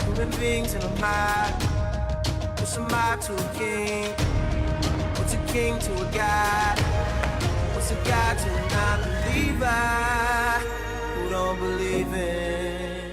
Moving things in a mind. What's a mind to a king? What's a king to a god? What's a god to a non-believer who don't believe in?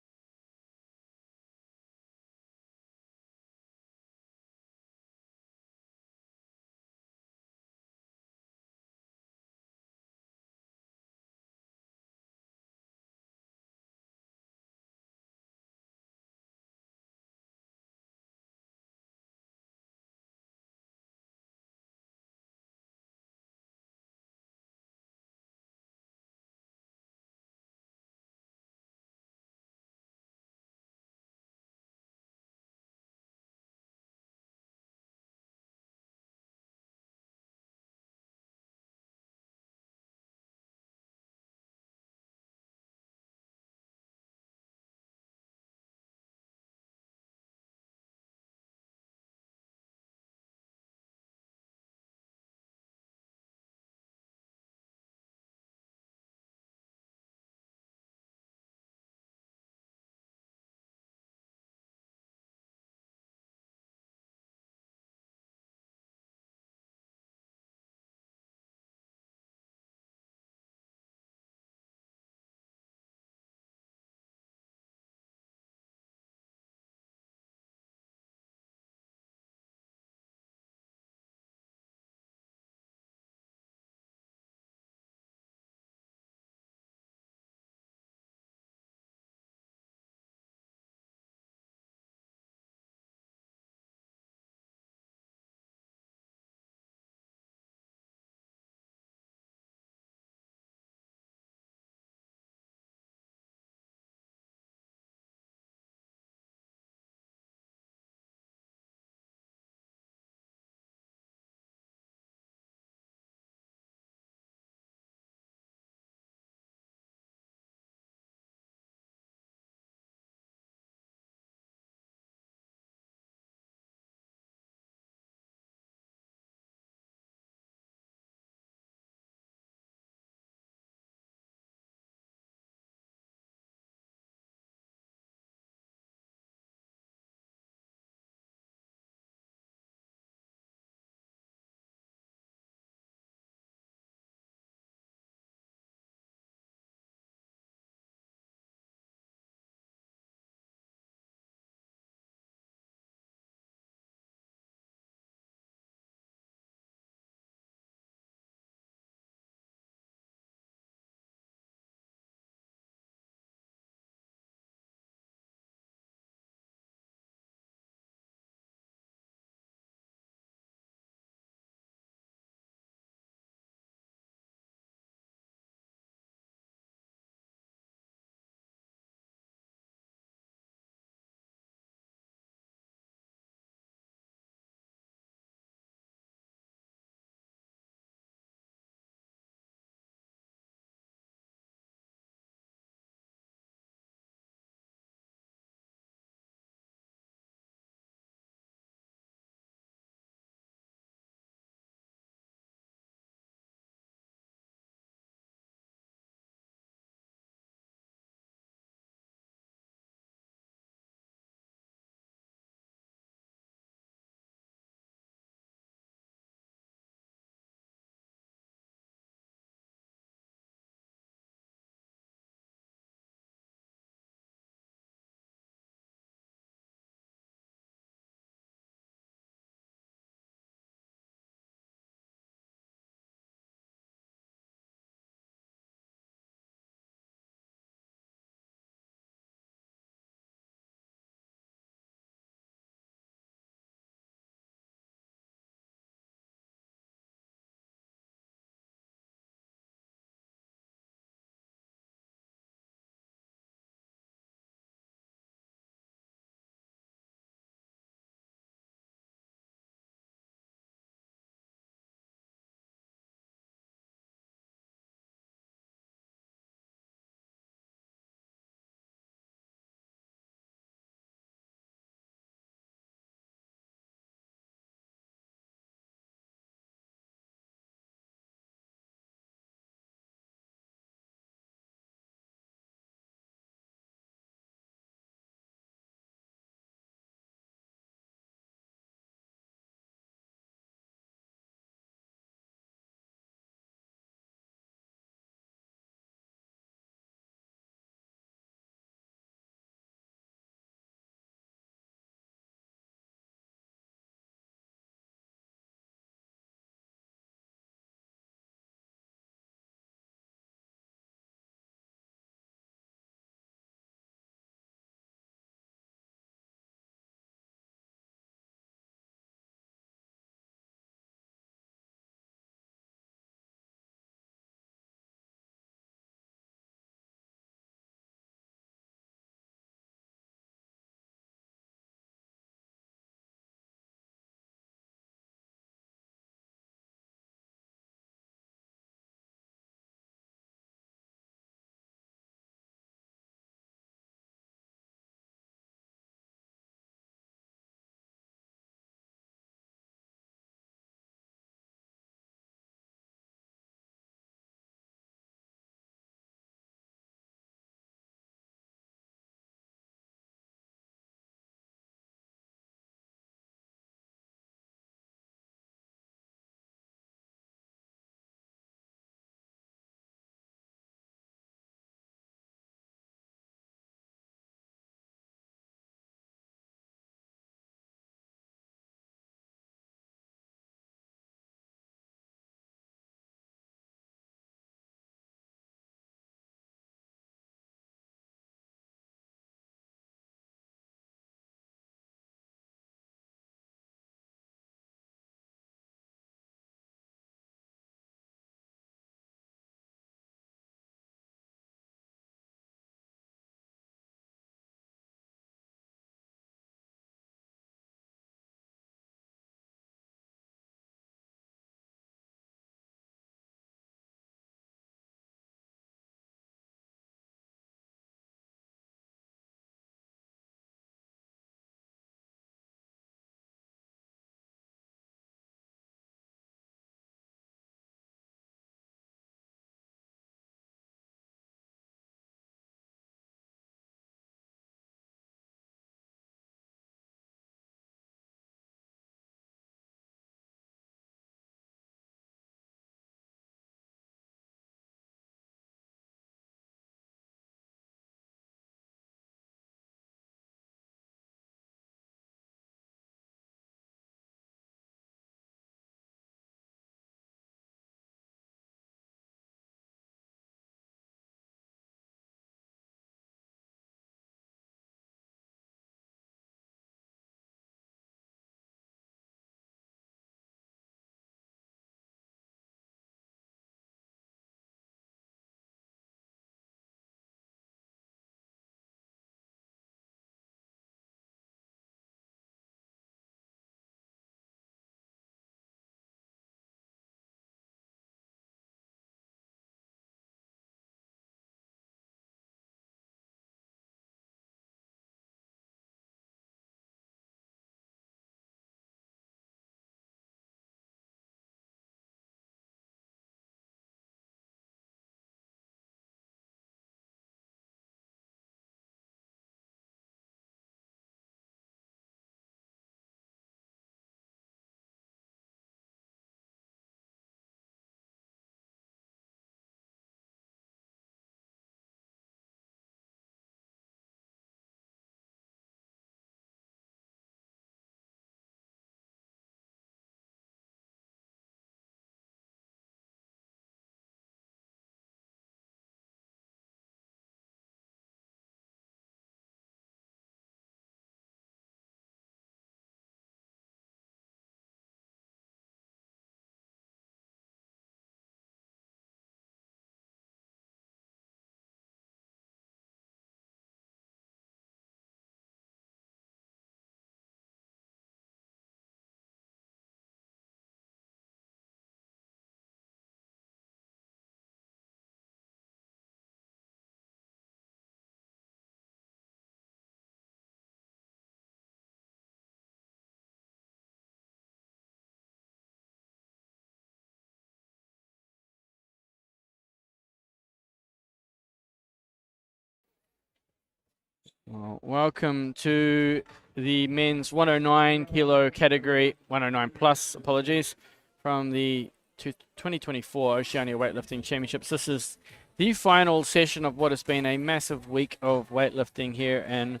Well, welcome to the men's 109 kilo category, 109 plus, apologies, from the 2024 Oceania Weightlifting Championships. This is the final session of what has been a massive week of weightlifting here in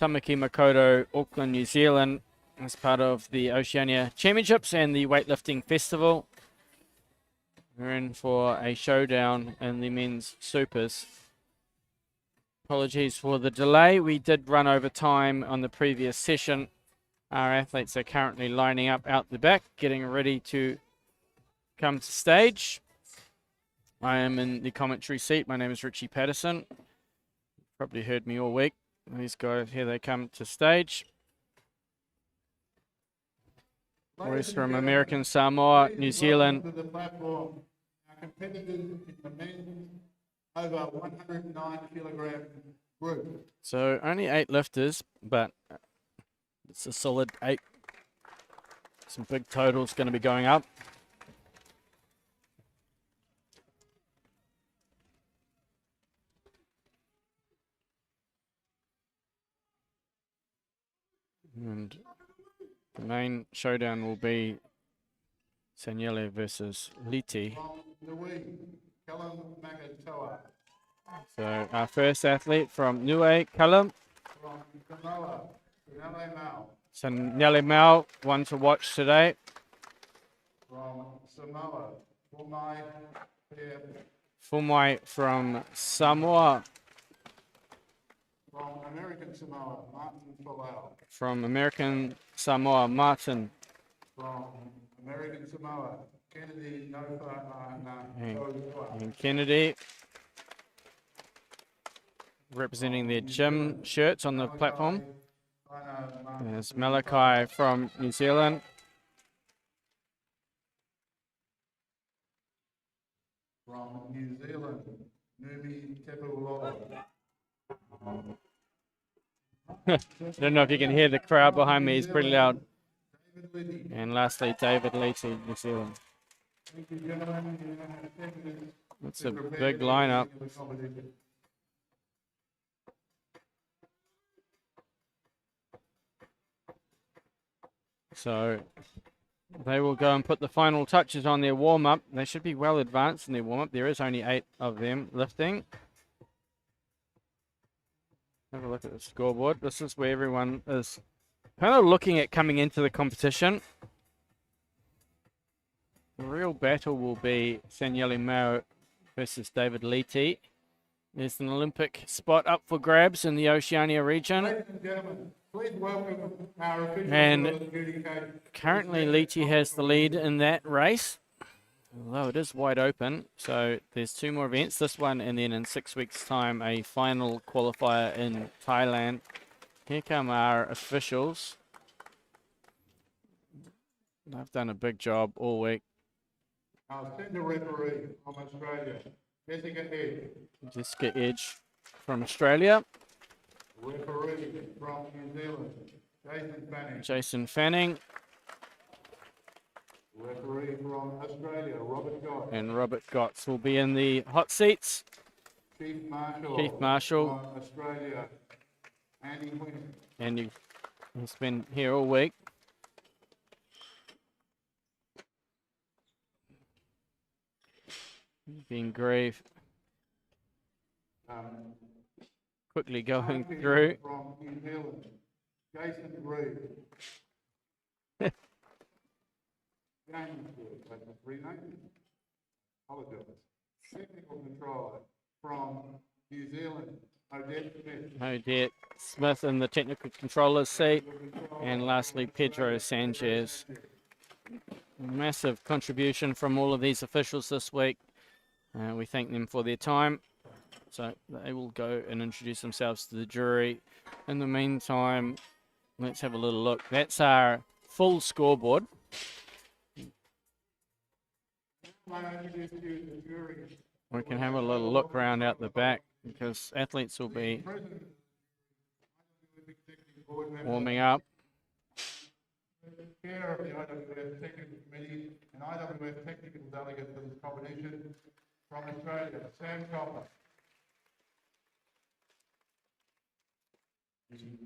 Tamaki Makaurau, Auckland, New Zealand, as part of the Oceania Championships and the Weightlifting Festival. We're in for a showdown in the men's supers. Apologies for the delay. We did run over time on the previous session. Our athletes are currently lining up out the back, getting ready to come to stage. I am in the commentary seat. My name is Richie Patterson. Probably heard me all week. These guys, here they come to stage. Boys from American Samoa, New Zealand. To the platform. Our competitors in the men's over 109 kilogram group. So only 8 lifters, but it's a solid 8. Some big totals going to be going up. And the main showdown will be Sanyele versus Liti. So our first athlete from Niue, Callum. Sanyele Mau, one to watch today. From Samoa, Fumai from Samoa. From American Samoa, Martin Falau. From American Samoa, Martin. From American Samoa, Kennedy And Kennedy. Representing their gym shirts on the platform. There's Malachi from New Zealand. From New Zealand, Numi Tepuloa. I don't know if you can hear the crowd behind me. It's pretty loud. And lastly, David Leete, New Zealand. That's a big lineup. So they will go and put the final touches on their warm-up. They should be well advanced in their warm-up. There is only 8 of them lifting. Have a look at the scoreboard. This is where everyone is kind of looking at coming into the competition. The real battle will be Sanyele Mau versus David Leete. There's an Olympic spot up for grabs in the Oceania region. Ladies and gentlemen, please welcome our officials. And currently Leete has the lead in that race, although it is wide open. So there's 2 more events, this one and then in 6 weeks time a final qualifier in Thailand. Here come our officials. They've done a big job all week. Our senior referee from Australia, Jessica Edge. Jessica Edge from Australia. Referee from New Zealand, Jason Fanning. Jason Fanning. Referee from Australia, Robert Gott. And Robert Gotts will be in the hot seats. Chief Marshal. Chief Marshal. From Australia, Andy Quinn. And he's been here all week. Being grave. Quickly going through. From New Zealand, Jason Reed. James Reed, that's a rename. Apologize. Technical controller from New Zealand, Odette Smith. Odette Smith in the technical controller's seat. And lastly, Pedro Sanchez. Massive contribution from all of these officials this week. We thank them for their time. So they will go and introduce themselves to the jury. In the meantime, let's have a little look. That's our full scoreboard. We can have a little look around out the back because athletes will be warming up. Chair of the IWF Technical Committee and IWF Technical Delegate for this competition from Australia, Sam Copper.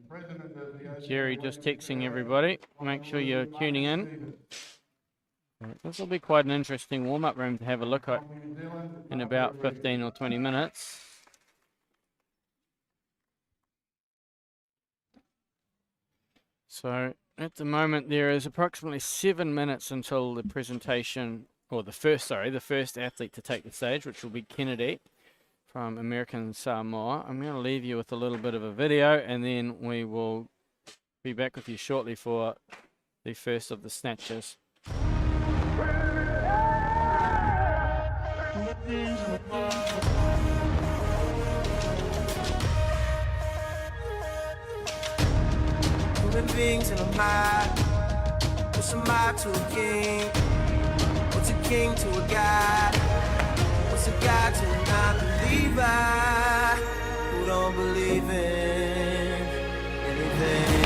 President of the Oceania Jerry just Weightlifting texting Federation, everybody. Make sure you're tuning in. This will be quite an interesting warm-up room to have a look at New Zealand, in about 15 or 20 minutes. So at the moment there is approximately 7 minutes until the presentation, or the first athlete to take the stage, which will be Kennedy from American Samoa. I'm going to leave you with a little bit of a video, and then we will be back with you shortly for the first of the snatches. Human beings in a mob. What's a mob to a king? What's a king to a god? What's a god to a non-believer who don't believe in anything?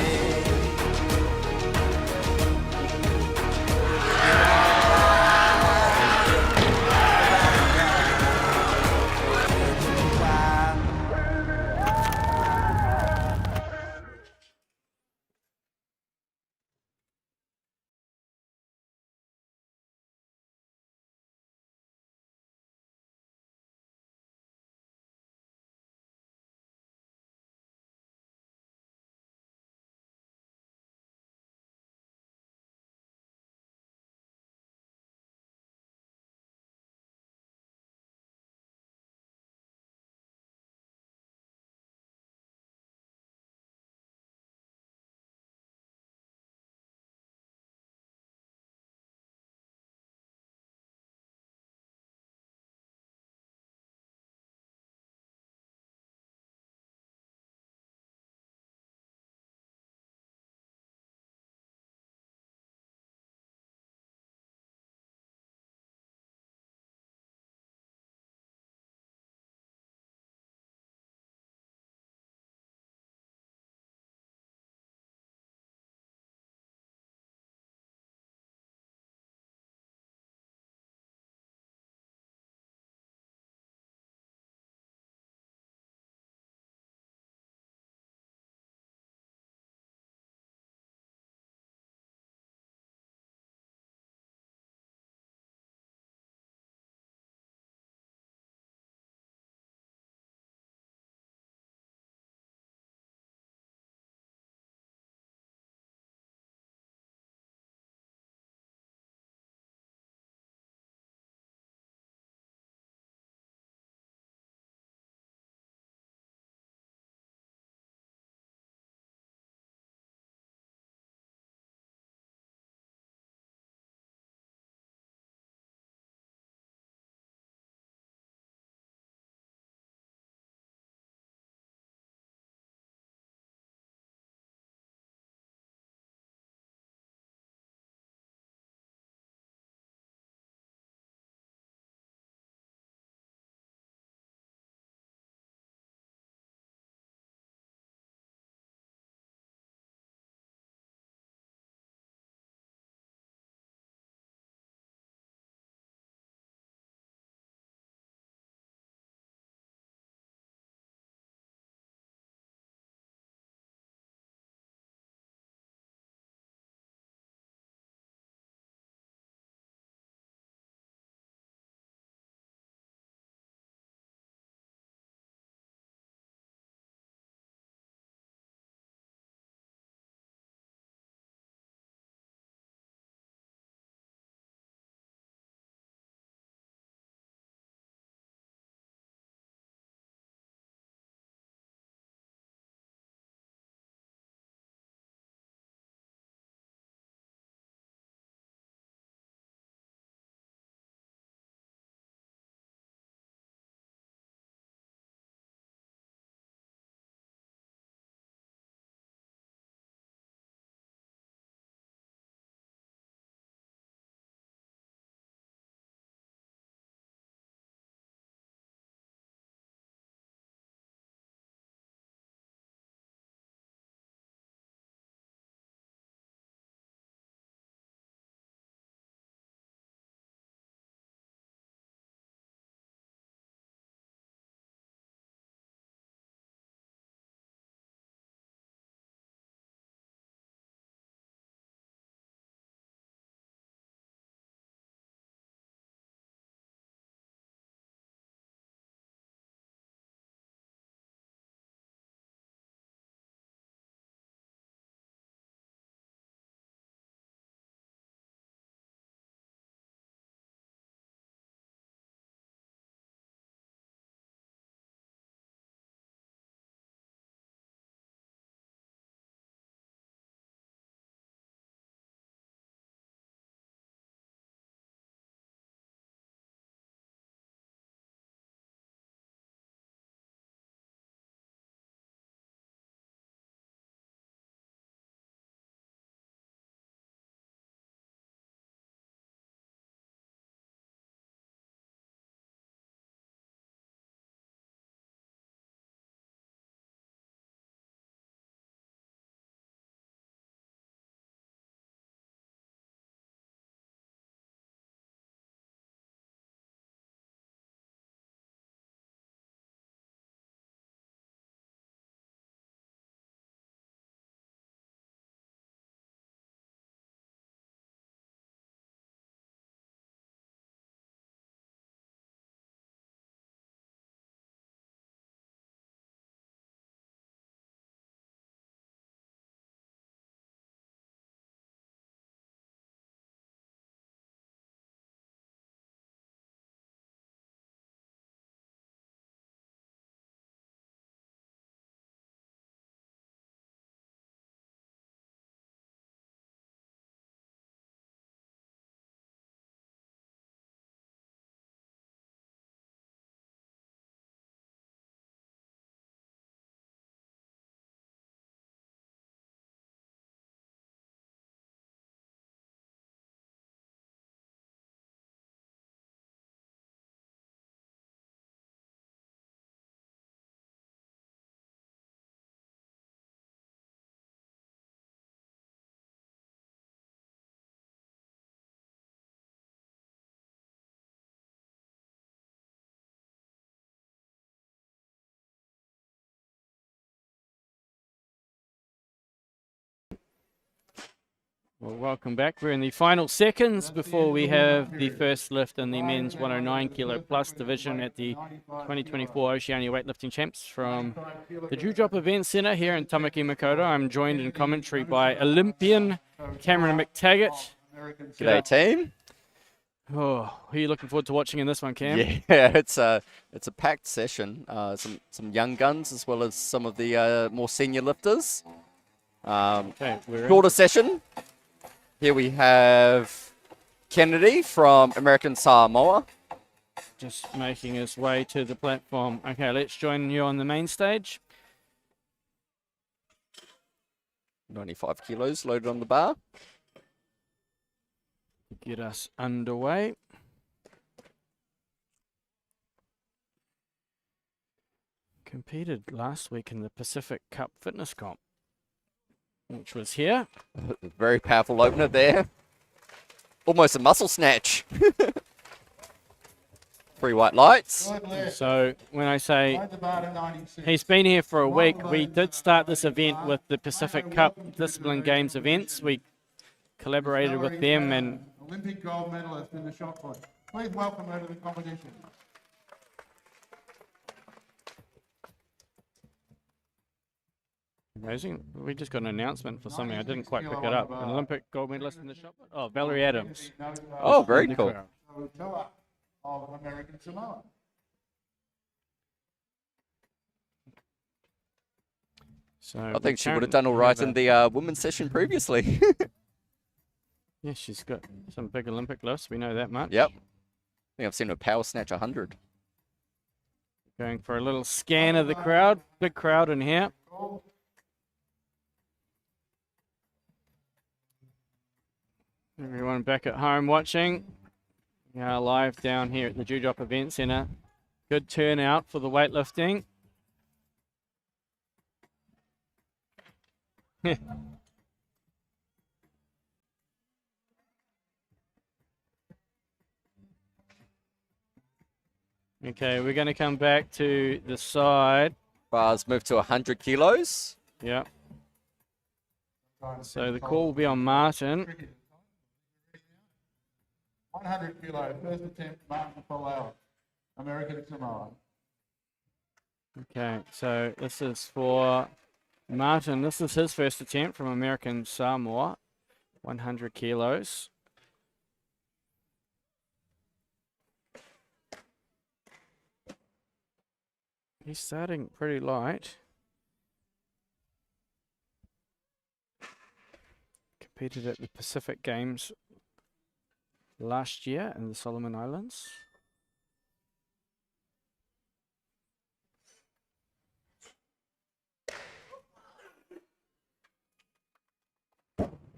Well, welcome back. We're in the final seconds before we have the first lift in the men's 109 kilo plus division at the 2024 Oceania Weightlifting Champs from the Dewdrop Event Centre here in Tamaki Makaurau. I'm joined in commentary by Olympian Cameron McTaggart. G'day, team. Oh, who are you looking forward to watching in this one, Cam? Yeah, it's a packed session. Some young guns as well as some of the more senior lifters. Okay, we're Shorter session. Here we have Kennedy from American Samoa. just making his way to the platform. Okay, let's join you on the main stage. 95 kilos loaded on the bar. Get us underway. Competed last week in the Pacific Cup Fitness Comp, which was here. Very powerful opener there. Almost a muscle snatch. 3 white lights. So when I say Load the bar to 96. he's been here for a week, we did start this event with the Pacific Cup Discipline Games events. We collaborated with them, and Olympic gold medalist in the shot put. Please welcome her to the competition. amazing. We just got an announcement for something. I didn't quite pick it up. An Olympic gold medalist in the shot put. Oh, Valerie Adams. Oh, very In the cool. crowd. Hotel of American Samoa. So I think she would have done all right in the women's session previously. Yeah, she's got some big Olympic lifts. We know that much. Yep. I think I've seen her power snatch 100. Going for a little scan of the crowd. Big crowd in here. Everyone back at home watching. We are live down here at the Dewdrop Event Centre. Good turnout for the weightlifting. Okay, we're going to come back to the side. Bars moved to 100 kilos. Yeah. So the call will be on Martin. 100 kilo, first attempt, Martin Palau, American Samoa. Okay, so this is for Martin. This is his first attempt from American Samoa. 100 kilos. He's starting pretty light. Competed at the Pacific Games last year in the Solomon Islands.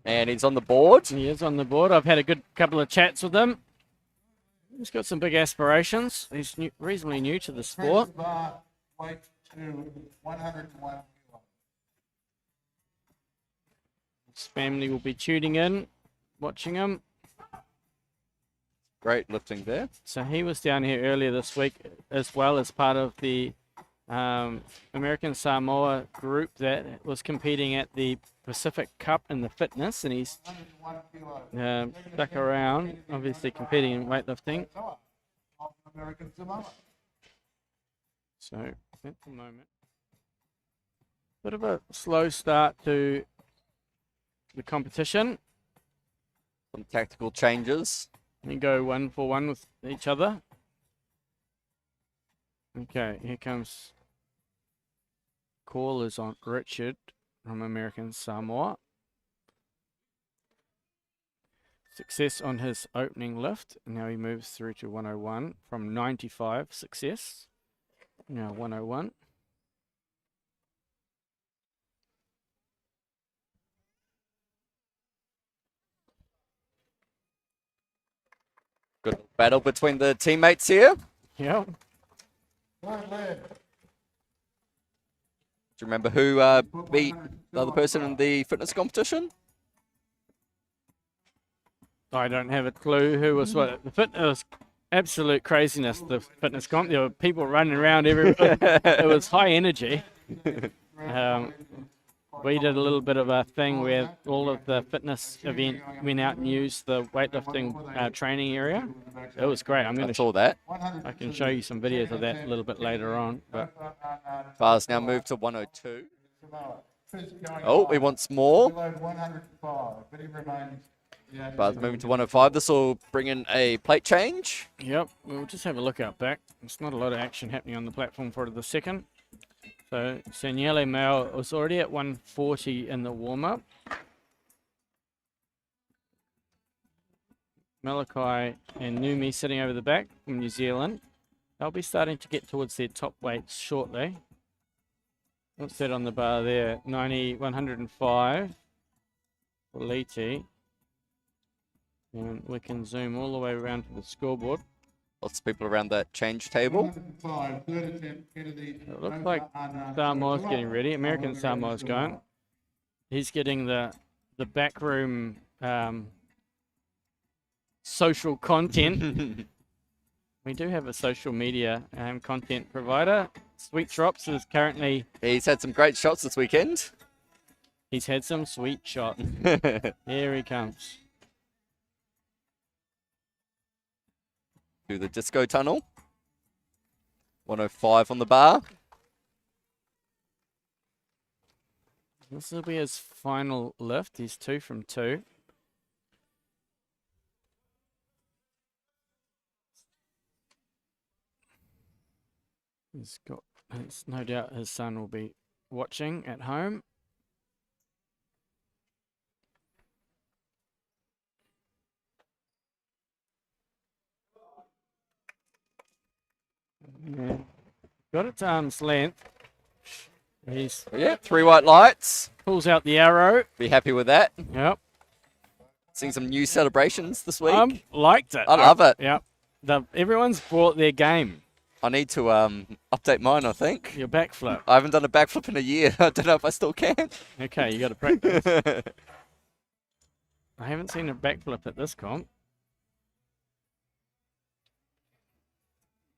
And he's on the board. He is on the board. I've had a good couple of chats with him. He's got some big aspirations. He's reasonably new to the sport. First bar weight to 101 kilo. His family will be tuning in, watching him. Great lifting there. So he was down here earlier this week as well as part of the American Samoa group that was competing at the Pacific Cup in the fitness, and he's 101 kilo. stuck around, obviously competing in weightlifting. Of American Samoa. So at the moment, bit of a slow start to the competition. Some tactical changes. We go 1 for 1 with each other. Okay, here comes call is on Richard from American Samoa. Success on his opening lift. Now he moves through to 101 from 95 success. Now 101. Good battle between the teammates here. Do Yeah. Third leg. you remember who beat the other person in the fitness competition? I don't have a clue who was what. The fitness was absolute craziness. The fitness comp. There were people running around everywhere. It was high energy. But we did a little bit of a thing where all of the fitness event went out and used the weightlifting training area. It was great. I'm going I saw that. I can show you some videos of that a little bit later on. But Bars now moved to 102. Oh, he wants more. Bars moving to 105. This will bring in a plate change. yep, we'll just have a look out back. There's not a lot of action happening on the platform for the second. So Seniele Mao was already at 140 in the warm-up. Malachi and Numi sitting over the back from New Zealand. They'll be starting to get towards their top weights shortly. What's that on the bar there? 105 for Liti. And we can zoom all the way around to the scoreboard. Lots of people around that change table. It looks like Samoa's getting ready. American Samoa's going. He's getting the backroom social content. We do have a social media content provider. Sweet Drops is currently... He's had some great shots this weekend. He's had some sweet shots. Here he comes. Do the disco tunnel. 105 on the bar. This will be his final lift. He's 2 from 2. It's no doubt his son will be watching at home. Yeah. Got it to arm's length. He's Yeah, 3 white lights. pulls out the arrow. Be happy with that. Yep. Seeing some new celebrations this week. Liked it. I love it. Yep. Everyone's brought their game. I need to update mine, I think. Your backflip. I haven't done a backflip in a year. I don't know if I still can. Okay, you got to practice. I haven't seen a backflip at this comp.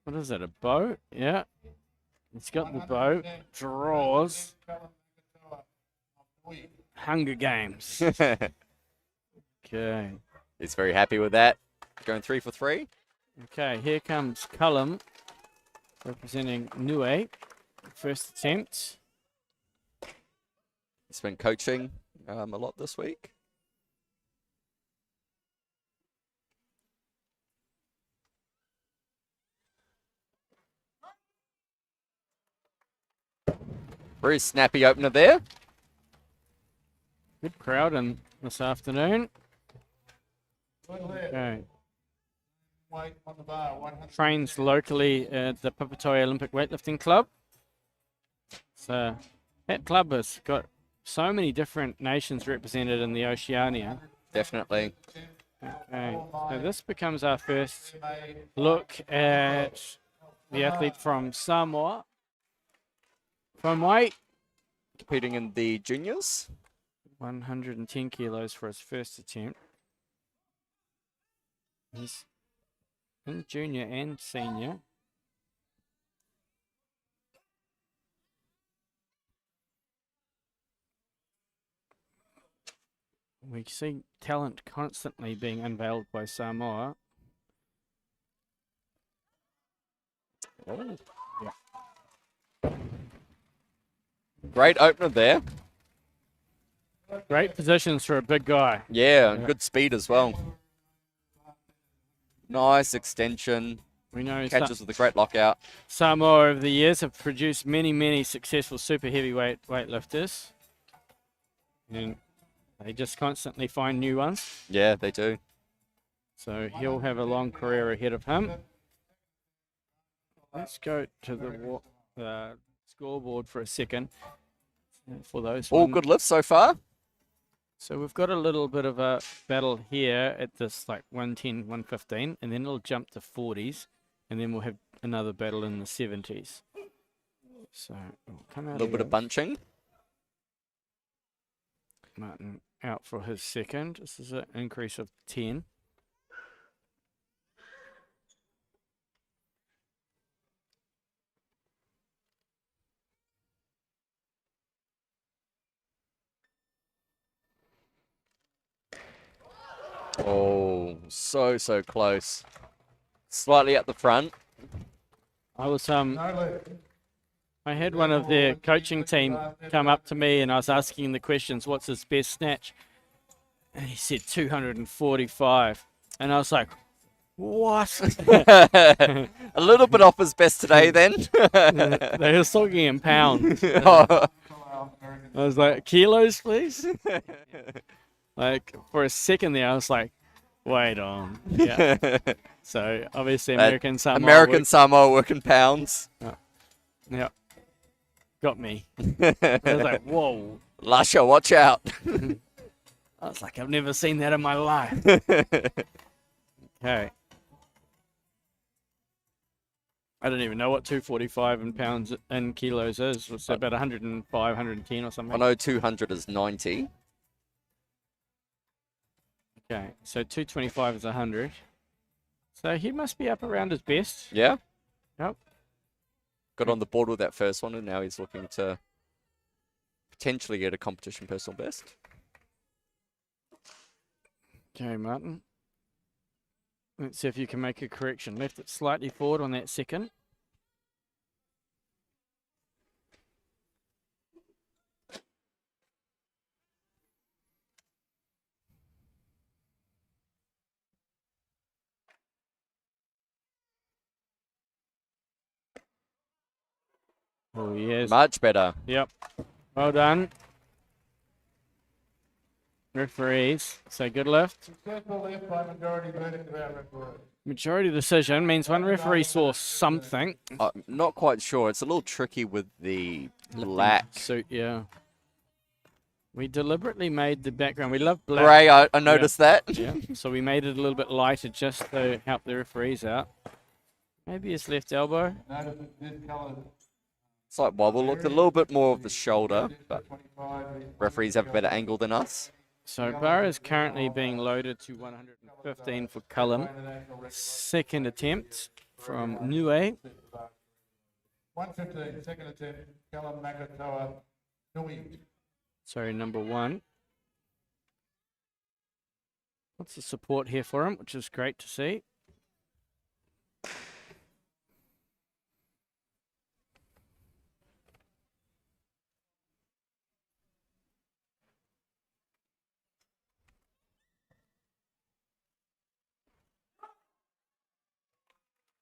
What is it, a bow? Yeah. It's got the bow. Draws. Hunger Games. Okay. He's very happy with that. Going 3 for 3. Okay, here comes Cullum representing Nue. First attempt. He's been coaching a lot this week. Very snappy opener there. Good crowd in this afternoon. Okay. Trains locally at the Papatoa Olympic Weightlifting Club. So that club has got so many different nations represented in the Oceania. Definitely. Okay, so this becomes our first look at the athlete from Samoa. From weight, Competing in the juniors. 110 kilos for his first attempt. He's in junior and senior. We see talent constantly being unveiled by Samoa. Oh. Yeah. Great opener there. Great positions for a big guy. Yeah, good speed as well. Nice extension. We know Catches with a great lockout. Samoa over the years have produced many successful super heavyweight weightlifters. And they just constantly find new ones. Yeah, they do. So he'll have a long career ahead of him. Let's go to the scoreboard for a second. For those All good lifts so far. So we've got a little bit of a battle here at this like 110, 115, and then it'll jump to 40s, and then we'll have another battle in the 70s. So we'll come out A little bit of bunching. Martin out for his second. This is an increase of 10. Oh, so close. Slightly at the front. I was No left. I had one of their coaching team come up to me and I was asking the questions, what's his best snatch? And he said 245. And I was like, what? A little bit off his best today then. They were talking in pounds. Oh. I was like, kilos, please? Like, for a second there, I was like, wait on. Yeah. So, obviously, American Samoa. American Samoa working pounds. Yeah. Got me. I was like, whoa. Lasha, watch out. I was like, I've never seen that in my life. Okay. I don't even know what 245 in pounds and kilos is. It's about 105, 110 or something. I know 200 is 90. Okay, so 225 is 100. So he must be up around his best. Yeah? Yep. Got on the board with that first one, and now he's looking to potentially get a competition personal best. Okay, Martin. Let's see if you can make a correction. Left it slightly forward on that second. Oh, yes. Much better. Yep. Well done. Referees. So good lift. Successful left by majority verdict of our referee. Majority decision means one referee saw something. I'm not quite sure. It's a little tricky with the black. Suit, yeah. We deliberately made the background. We love black. Grey, I noticed that. Yeah. So we made it a little bit lighter just to help the referees out. Maybe his left elbow. Notice that this colour Slight wobble. Looked a little bit more of the shoulder, but 25 referees have a better angle than us. So bar is currently being loaded to 115 for Cullum. Second attempt from Nue. 115, second attempt, Callum Makatoa Nui. Sorry, number one. Lots of support here for him, which is great to see.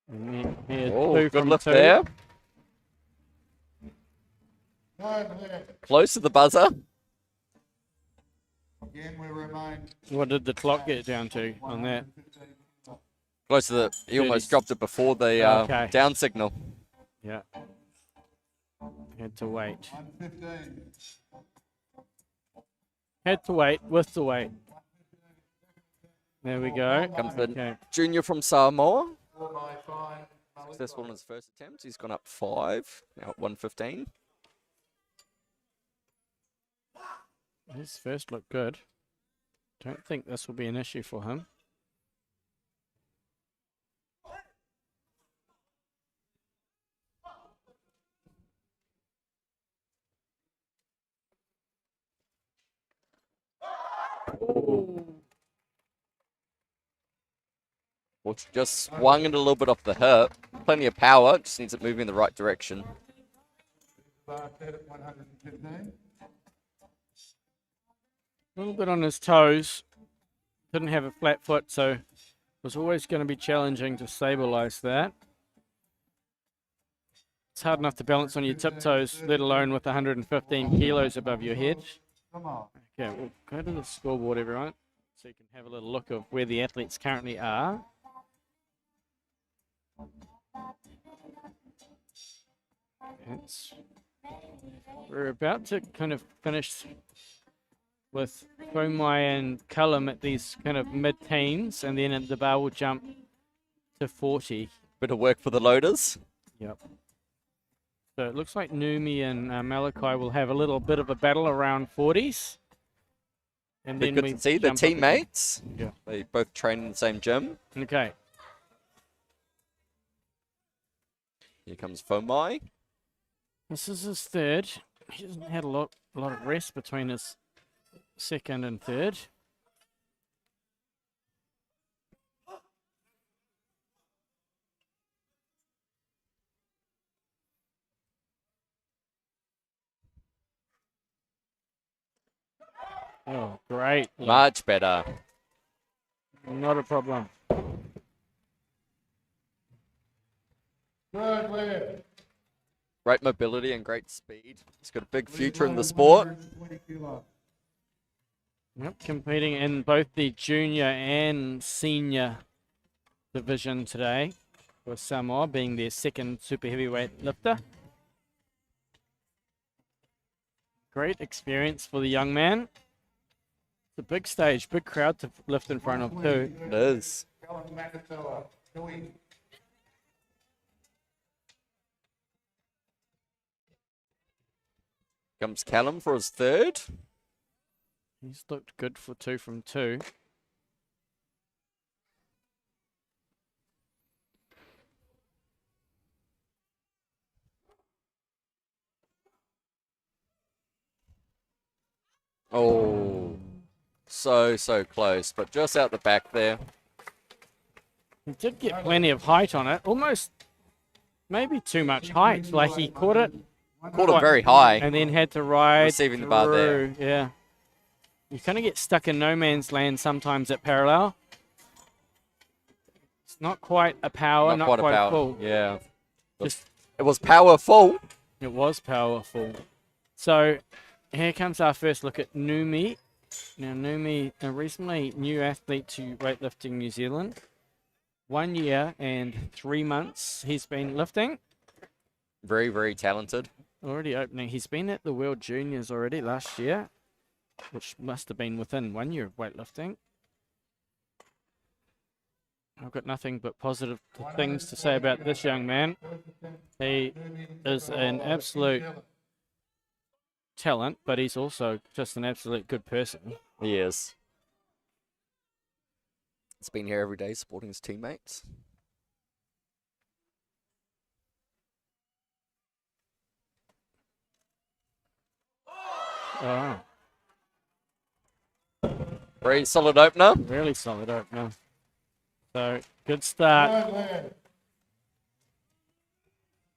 And here's Oh, two good from lift two. there. Third left, Close to the buzzer. again we remain What did the clock get down to on that? 115. Close to the. He almost 30. dropped it before the Okay. down signal. Yeah. Had to wait. 115. Had to wait with the wait. There we go. Comes the Okay. junior from Samoa. 4 by 5. Successful in his first attempt. He's gone up 5. Now at 115. His first looked good. Don't think this will be an issue for him. Which just swung it a little bit off the hip. Plenty of power. Just needs it moving in the right direction. Bar set at 115. A little bit on his toes. Didn't have a flat foot, so it was always going to be challenging to stabilize that. It's hard enough to balance on your tiptoes, let alone with 115 kilos above your head. Come on. Okay, we'll go to the scoreboard, everyone, so you can have a little look of where the athletes currently are. We're about to kind of finish with Fomai and Cullum at these kind of mid-teens, and then the bar will jump to 40. Bit of work for the loaders. Yep. So it looks like Numi and Malachi will have a little bit of a battle around 40s. And But then good we to see the jump up again. teammates. Yeah. They both train in the same gym. Okay. Here comes Fomai. This is his third. He hasn't had a lot of rest between his second and third. Oh, great. Much better. Not a problem. Good, Lev. Great mobility and great speed. He's got a big future in the sport. 120 kilos. Yep, competing in both the junior and senior division today, with Samoa being their second super heavyweight lifter. Great experience for the young man. It's a big stage, big crowd to lift in front of too. It is. Callum Makatoa, Tui. Comes Callum for his third. He's looked good for 2 from 2. Oh, so close, but just out the back there. He did get plenty of height on it, almost maybe too much height. Like he caught it Caught it very high. and then had to ride Receiving the bar there. through. Yeah. You kind of get stuck in no man's land sometimes at parallel. It's not quite a power, not quite, a power. full. Yeah. Just It was powerful. it was powerful. So here comes our first look at Numi. Now Numi, a recently new athlete to Weightlifting New Zealand. 1 year and 3 months he's been lifting. Very, very talented. Already opening. He's been at the World Juniors already last year, which must have been within 1 year of weightlifting. I've got nothing but positive things to say about this young man. He is an absolute talent, but he's also just an absolute good person. He is. He's been here every day supporting his teammates. Oh, Very solid opener. really solid opener. So, good start. Good, Lev.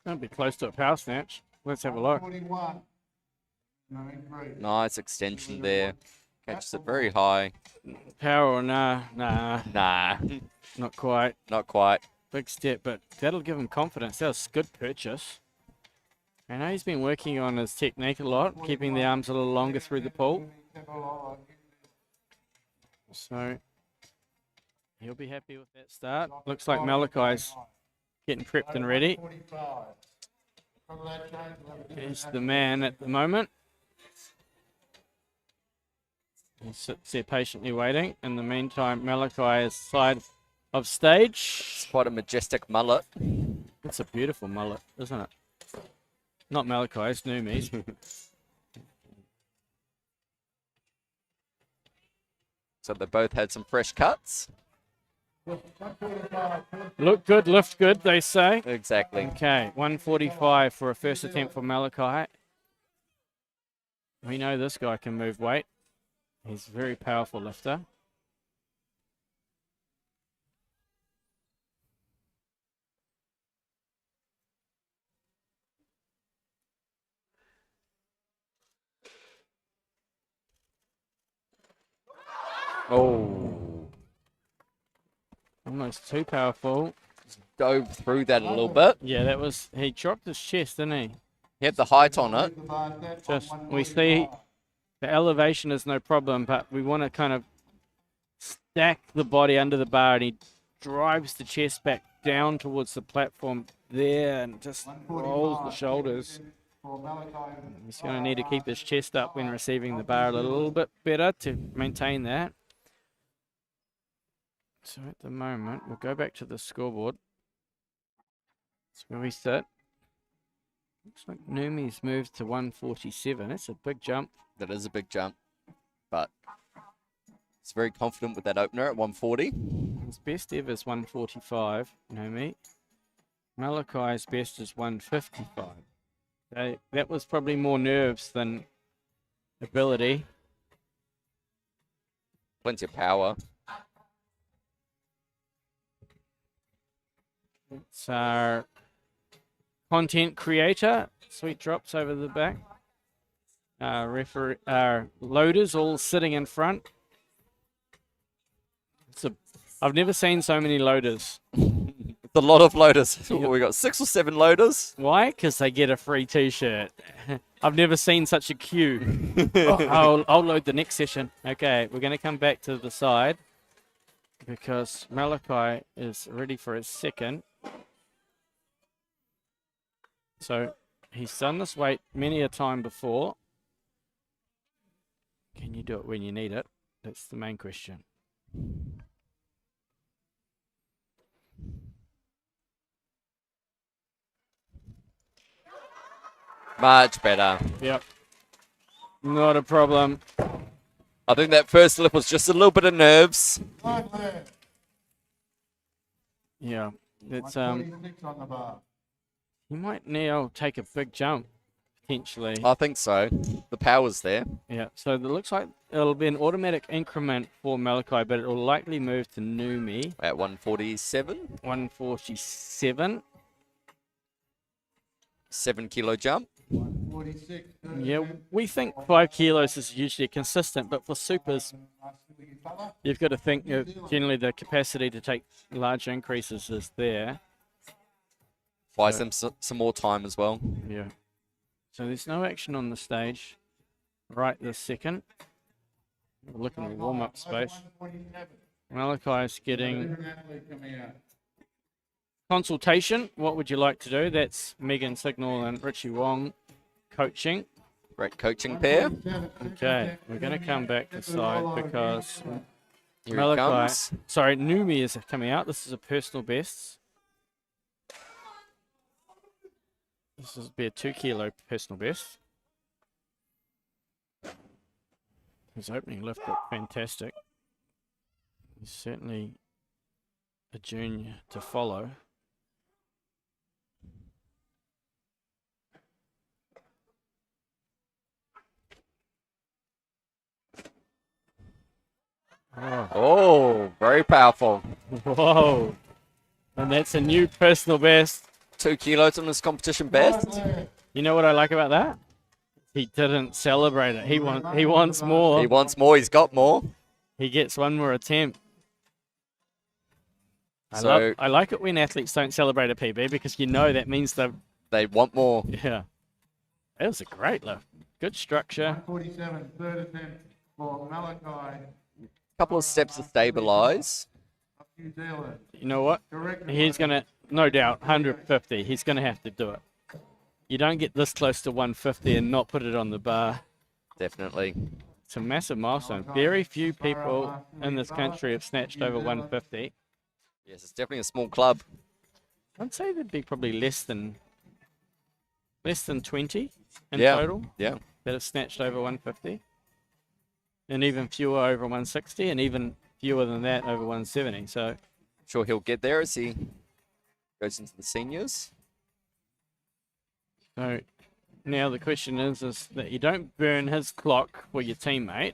Going to be close to a power snatch. Let's have a look. 141. No, increase. Nice extension there. Catches it very high. Power or nah? Nah, Nah, not quite. not quite. Big step, but that'll give him confidence. That was a good purchase. I know he's been working on his technique a lot, keeping the arms a little longer through the pull. So he'll be happy with that start. Looks like Malachi's getting prepped and ready. 145. From that change, Lev, He's the man at the moment. He sits there patiently waiting. In the meantime, Malachi is side of stage. It's quite a majestic mullet. It's a beautiful mullet, isn't it? Not Malachi's, Numi's. So they both had some fresh cuts. 145. Look good, lift good, they say. Exactly. Okay, 145 for a first attempt for Malachi. We know this guy can move weight. He's a very powerful lifter. Oh, Almost too powerful. dove through that a little bit. Yeah, that was, he dropped his chest, didn't he? He had the height on it. Just, we see the elevation is no problem, but we want to kind of stack the body under the bar, and he drives the chest back down towards the platform there and just rolls the shoulders. He's going to need to keep his chest up when receiving the bar a little bit better to maintain that. So at the moment, we'll go back to the scoreboard. That's where we sit. Looks like Numi's moved to 147. That's a big jump. That is a big jump, but he's very confident with that opener at 140. His best ever is 145, Numi. Malachi's best is 155. That was probably more nerves than ability. Plenty of power. It's our content creator. Sweet drops over the back. loaders all sitting in front. I've never seen so many loaders. It's a lot of loaders. What, we got 6 or 7 loaders. Why? Because they get a free T-shirt. I've never seen such a queue. I'll load the next session. Okay, we're going to come back to the side because Malachi is ready for his second. So he's done this weight many a time before. Can you do it when you need it? That's the main question. Much better. Yep. Not a problem. I think that first lift was just a little bit of nerves. Yeah. It's 146 on the bar. you might now take a big jump potentially. I think so. The power's there. Yeah. So it looks like it'll be an automatic increment for Malachi, but it will likely move to Numi. At 147. 147. 7 kilo jump. 146. Yeah, we think 5 kilos is usually consistent, but for supers, you've got to think generally the capacity to take large increases is there. Buy some more time as well. Yeah. So there's no action on the stage right this second. We're looking at warm-up space. Malachi's getting consultation. What would you like to do? That's Megan Signal and Richie Wong coaching. Great coaching pair. Okay, we're going to come back to side because Here it Malachi, comes. sorry, Numi is coming out. This is a personal best. This will be a 2 kilo personal best. His opening lift looked fantastic. He's certainly a junior to follow. Oh, very powerful. Whoa. And that's a new personal best. 2 kilos on his competition best. You know what I like about that? He didn't celebrate it. He wants more. He wants more. He's got more. He gets one more attempt. So I like it when athletes don't celebrate a PB because you know that means they want more. yeah. That was a great lift. Good structure. 147, third attempt for Malachi Couple of steps to stabilize. of New Zealand. You know what? He's going to, no doubt, 150. He's going to have to do it. You don't get this close to 150 and not put it on the bar. Definitely. It's a massive milestone. Very few people in this country have snatched over 150. Yes, it's definitely a small club. I'd say there'd be probably less than 20 in Yeah. total Yeah. that have snatched over 150. And even fewer over 160 and even fewer than that over 170. So Sure he'll get there as he goes into the seniors. So now the question is that you don't burn his clock for your teammate,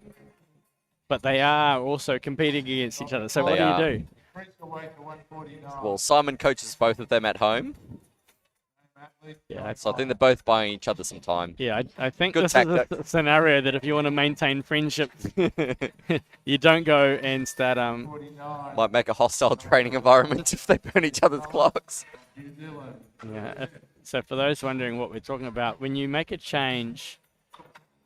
but they are also competing against each other. So what They do are. you do? Increase the weight to 149. Well, Simon coaches both of them at home. Yeah, So I think they're both buying each other some time. yeah. I think Good this tactic. is a scenario that if you want to maintain friendship, you don't go and start 49. Might make a hostile training environment if they burn each other's clocks. New Zealand. Yeah. So for those wondering what we're talking about, when you make a change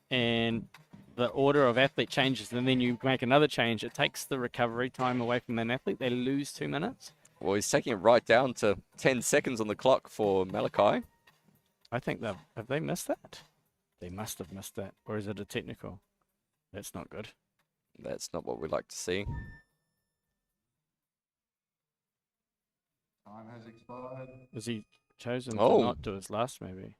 and the order of athlete changes and then you make another change, it takes the recovery time away from an athlete. They lose 2 minutes. Well, he's taking it right down to 10 seconds on the clock for Malachi. I think have they missed that? They must have missed that. Or is it a technical? That's not good. That's not what we like to see. Time has expired. Was he chosen Oh. to not do his last maybe?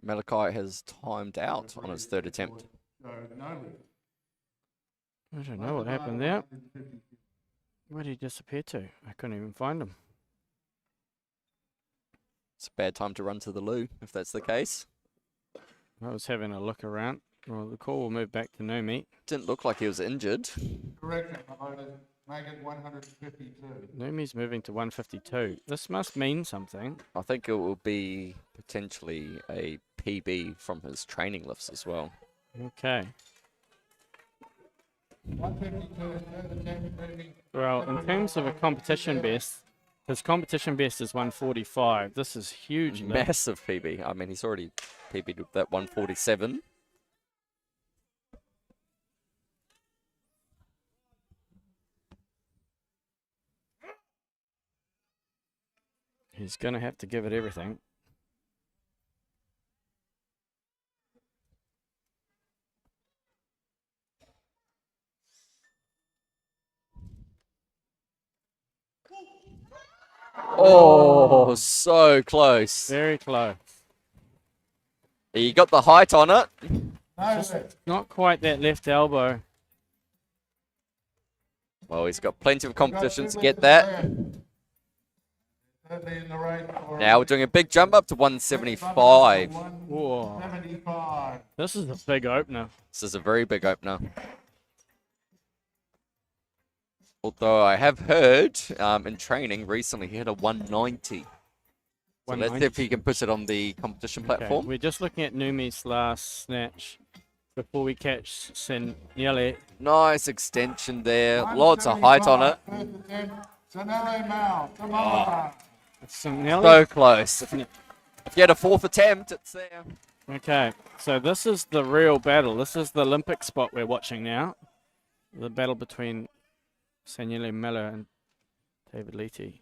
Malachi has timed out on his third attempt. So no lift. I don't know what happened there. Where did he disappear to? I couldn't even find him. It's a bad time to run to the loo, if that's the case. I was having a look around. Well, the call will move back to Numi. Didn't look like he was injured. Correction, promoted. make it 152. Numi's moving to 152. This must mean something. I think it will be potentially a PB from his training lifts as well. Okay. 152, third attempt, moving. Well, in terms of a competition best, his competition best is 145. This is huge. lift. Massive PB. I mean, he's already PB'd with that 147. He's going to have to give it everything. Oh, so close. Very close. He got the height on it. No lift. Not quite that left elbow. Well, he's got plenty of competition Got to 2 get lifts that. there. Thirdly in the race for Now we're doing a big jump up to 175. 175. This is a big opener. This is a very big opener. Although I have heard in training recently he had a 190. So let's see if he can put it on the competition Okay, platform. we're just looking at Numi's last snatch before we catch Seniele. Nice extension there. Lots of height on it. First attempt, Sanele Mal, Samoa. Seniele. So close. If you had a 4th attempt, it's there. Okay, so this is the real battle. This is the Olympic spot we're watching now. The battle between Seniele Miller and David Leety.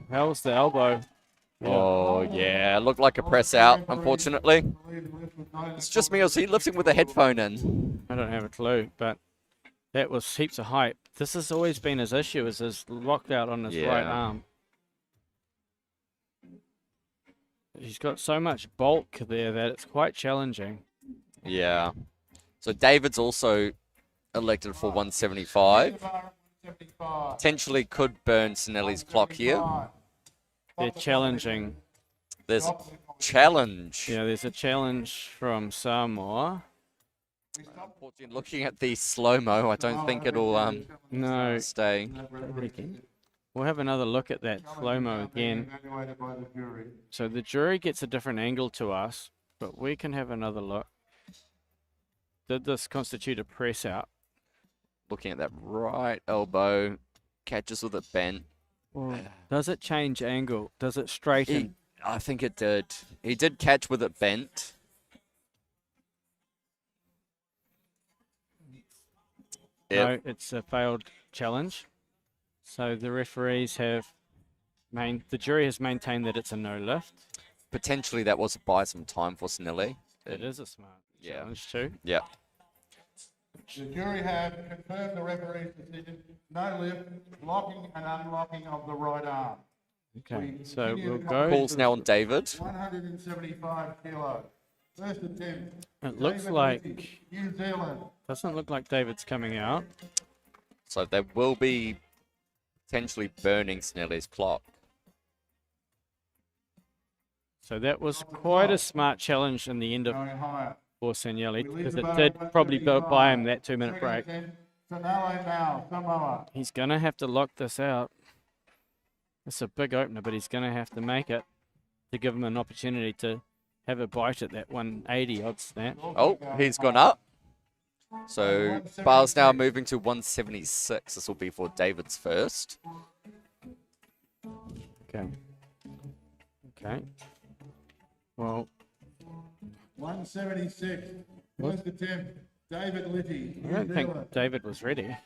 How's the elbow? Oh, yeah. Looked like a press out, unfortunately. It's just me. Was he lifting with a headphone in? I don't have a clue, but that was heaps of hype. This has always been his issue, is his lockout on his right Yeah. arm. He's got so much bulk there that it's quite challenging. Yeah. So David's also elected for 175. 175. Potentially could burn Sinelli's clock here. They're challenging. There's a challenge. Yeah, there's a challenge from Samoa. Unfortunately, looking at the slow-mo, I don't think it'll No, stay. we'll have another look at that slow-mo again. Evaluated by the jury. So the jury gets a different angle to us, but we can have another look. Did this constitute a press out? Looking at that right elbow, catches with it bent. Does it change angle? Does it straighten? I think it did. He did catch with it bent. No, it's a failed challenge. So the referees have the jury has maintained that it's a no lift. Potentially that was to buy some time for Sinelli. It is a smart Yeah. challenge too. Yeah. The jury have confirmed the referee's decision. No lift, locking and unlocking of the right arm. Okay, We so continue we'll the go. Calls now on David. 175 kilo. First attempt. It looks David like Leety, New Zealand. doesn't look like David's coming out. So they will be potentially burning Sinelli's clock. So that was quite a smart challenge in the end of Going higher. for Seniele, We leave because the it bar did at probably 175. buy him that 2-minute Second break. attempt, Sanele Mal, Samoa. He's going to have to lock this out. It's a big opener, but he's going to have to make it to give him an opportunity to have a bite at that 180 odd snatch. Oh, he's gone up. So bar's now moving to 176. This will be for David's first. Okay. Okay. Well, 176. First attempt. David Leety, I New don't think Zealand. David was ready. I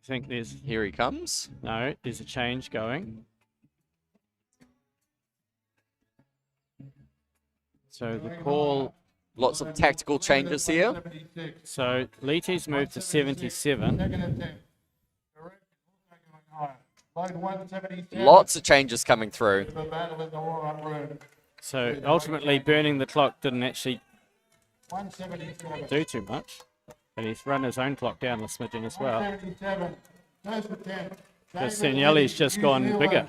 think there's Here he comes. no, there's a change going. So the call, Lots of tactical changes here. 176. so Leety's moved to 77. Second attempt. Correct. Also going higher. Load 177. Lots of changes coming through. The battle in the warm-up room. So ultimately burning the clock didn't actually 177. do too much. But he's run his own clock down a smidgen as well. 177. First attempt. Because David Seniele's Leety, just New gone Zealand. bigger.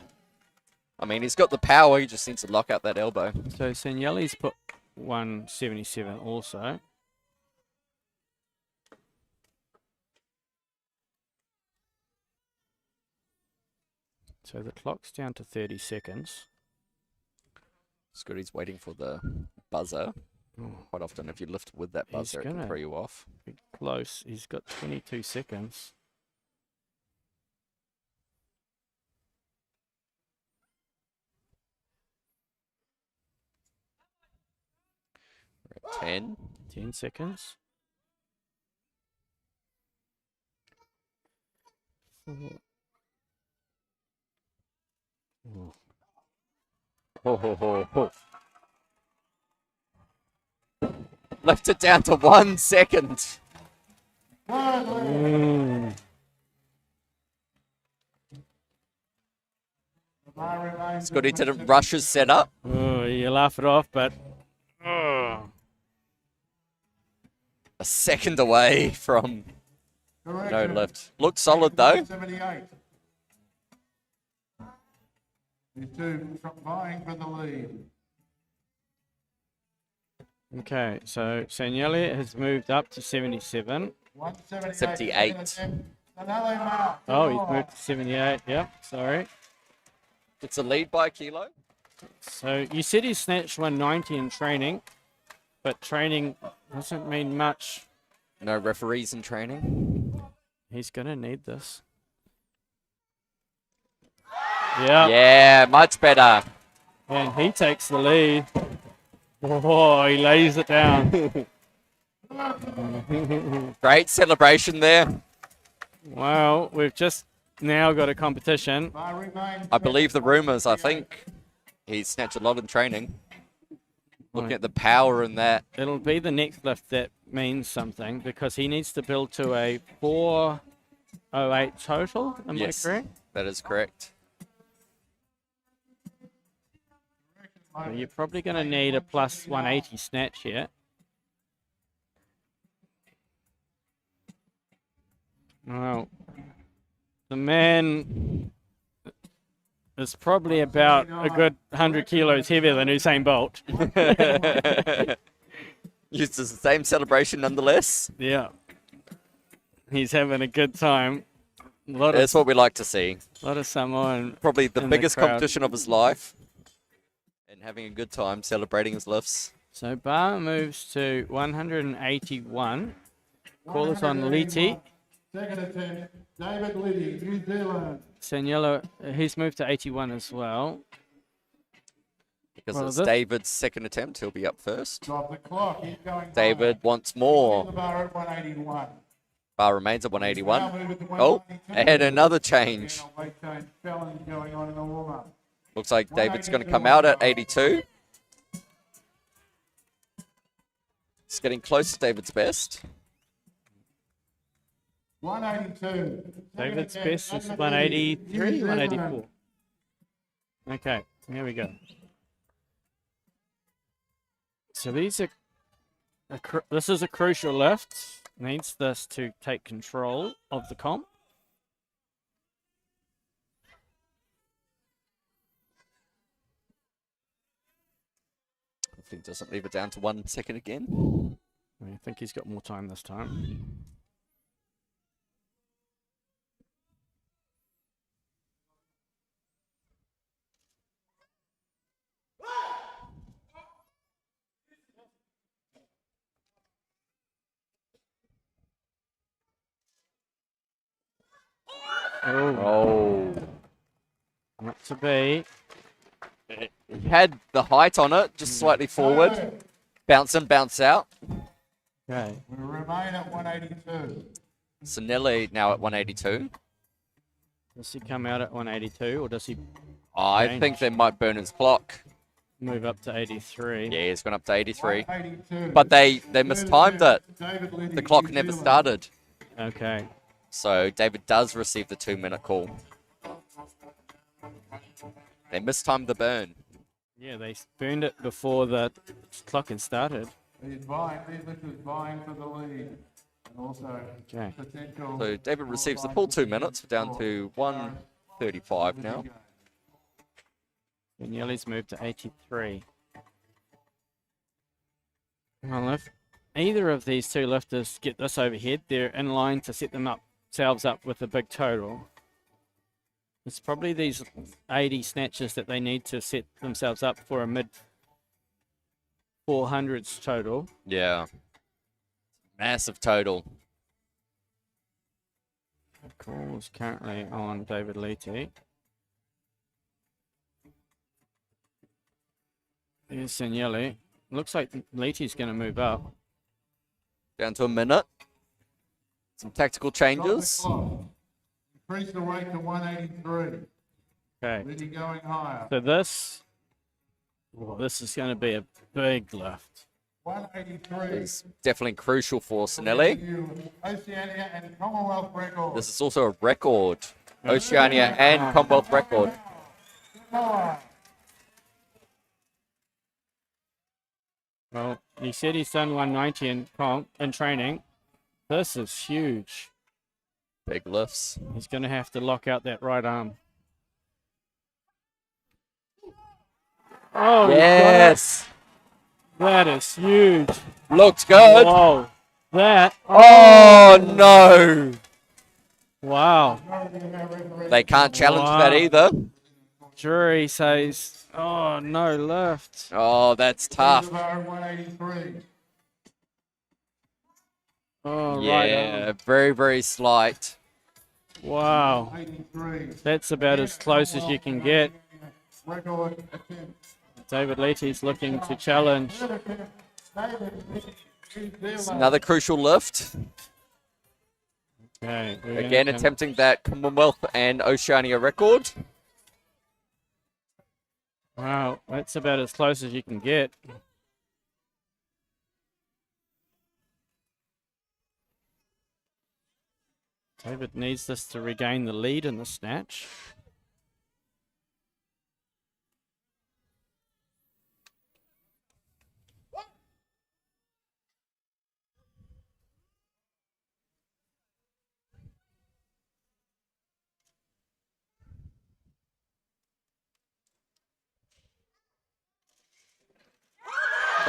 I mean, he's got the power. He just needs to lock out that elbow. So Seniele's put 177 also. So the clock's down to 30 seconds. Scotty's waiting for the buzzer. Quite often, if you lift with that buzzer, it can throw you off. Be close. He's got 22 seconds. We're at 10. 10 seconds. 4. Oh. Ho, ho, ho, ho. Lift it down to 1 second. Scotty didn't rush his setup. Oh, you laugh it off, but oh. A second away from no lift. Looked solid though. 78. These two vying for the lead. Okay, so Saniele has moved up to 77. 78. Oh, he's moved to 78. Yep, sorry. It's a lead by a kilo. So you said he snatched 190 in training, but training doesn't mean much. No referees in training. He's going to need this. Yeah. Yeah, much better. And he takes the lead. Oh, he lays it down. Great celebration there. Well, we've just now got a competition. I believe the rumours, I think he snatched a lot in training. Looking at the power in that. It'll be the next lift that means something because he needs to build to a 408 total. Am I correct? That is correct. So you're probably going to need a plus 180 snatch here. Well, the man is probably about a good 100 kilos heavier than Usain Bolt. Used the same celebration nonetheless. Yeah. He's having a good time. That's what we like to see. A lot of Samoan. Probably the biggest crowd. competition of his life. And having a good time celebrating his lifts. So bar moves to 181. Call it on Liti. Second attempt, David Liddy, New Zealand. Saniello, he's moved to 81 as well. Because it's David's second attempt, he'll be up first. Stop the clock. He's going David wants more. The bar at 181. Bar remains at 181. Oh, and another change. Weight change challenge going on in the warm-up. Looks like David's going to come out at 82. It's getting close to David's best. 182. David's best is 183, 184. Okay, here we go. So these are, this is a crucial lift. Needs this to take control of the comp. Hopefully he doesn't leave it down to 1 second again. I think he's got more time this time. Oh. Not to be. He had the height on it, just slightly forward. Bounce in, bounce out. Okay. We remain at 182. Sanelli now at 182. Does he come out at 182 or does he I think they might burn his clock. move up to 83? Yeah, he's gone up to 83. 182. But they mistimed it. David Liddy, The clock New never Zealand. started. Okay. So David does receive the 2-minute call. They mistimed the burn. Yeah, they burned it before the clock had started. These lifters vying for the lead. And also Okay. potential. So David receives the full 2 minutes, down to 1:35 now. Daniele's moved to 83. Well, if either of these two lifters get this overhead, they're in line to set themselves up with a big total. It's probably these 80 snatches that they need to set themselves up for a mid 400s total. Yeah. Massive total. The call is currently on David Leety. Here's Senieli. Looks like Leaty's going to move up. Down to a minute. Some tactical changes. Increase the weight to 183. Okay. Really going higher. So this is going to be a big lift. 183. It's definitely crucial for Sinelli. Oceania and Commonwealth record. This is also a record. Oceania and Commonwealth record. Well, he said he's done 190 in training. This is huge. Big lifts. He's going to have to lock out that right arm. Oh, yes. That is huge. Looks good. Whoa. That. Oh, no. Wow. They can't challenge that either. Jury says, oh, no lift. Oh, that's tough. 183. Oh, Yeah, right arm. very, very slight. Wow. 83. That's about as close as you can get. Record attempt. David Leaty's looking to challenge. Another crucial lift. Okay, Again, attempting that Commonwealth and Oceania record. Wow, that's about as close as you can get. David needs this to regain the lead in the snatch.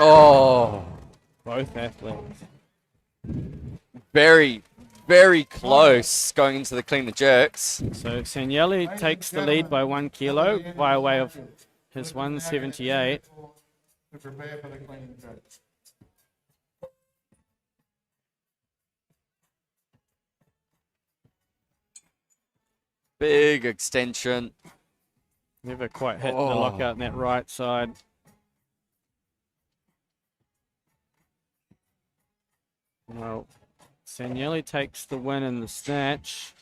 Oh, Both athletes. very, very close going into the clean and jerks. So Senieli takes the lead by 1 kilo by way of his 178. To prepare for the clean and jerk. Big extension. Never quite hit the lockout in that right side. Well, Senieli takes the win in the snatch.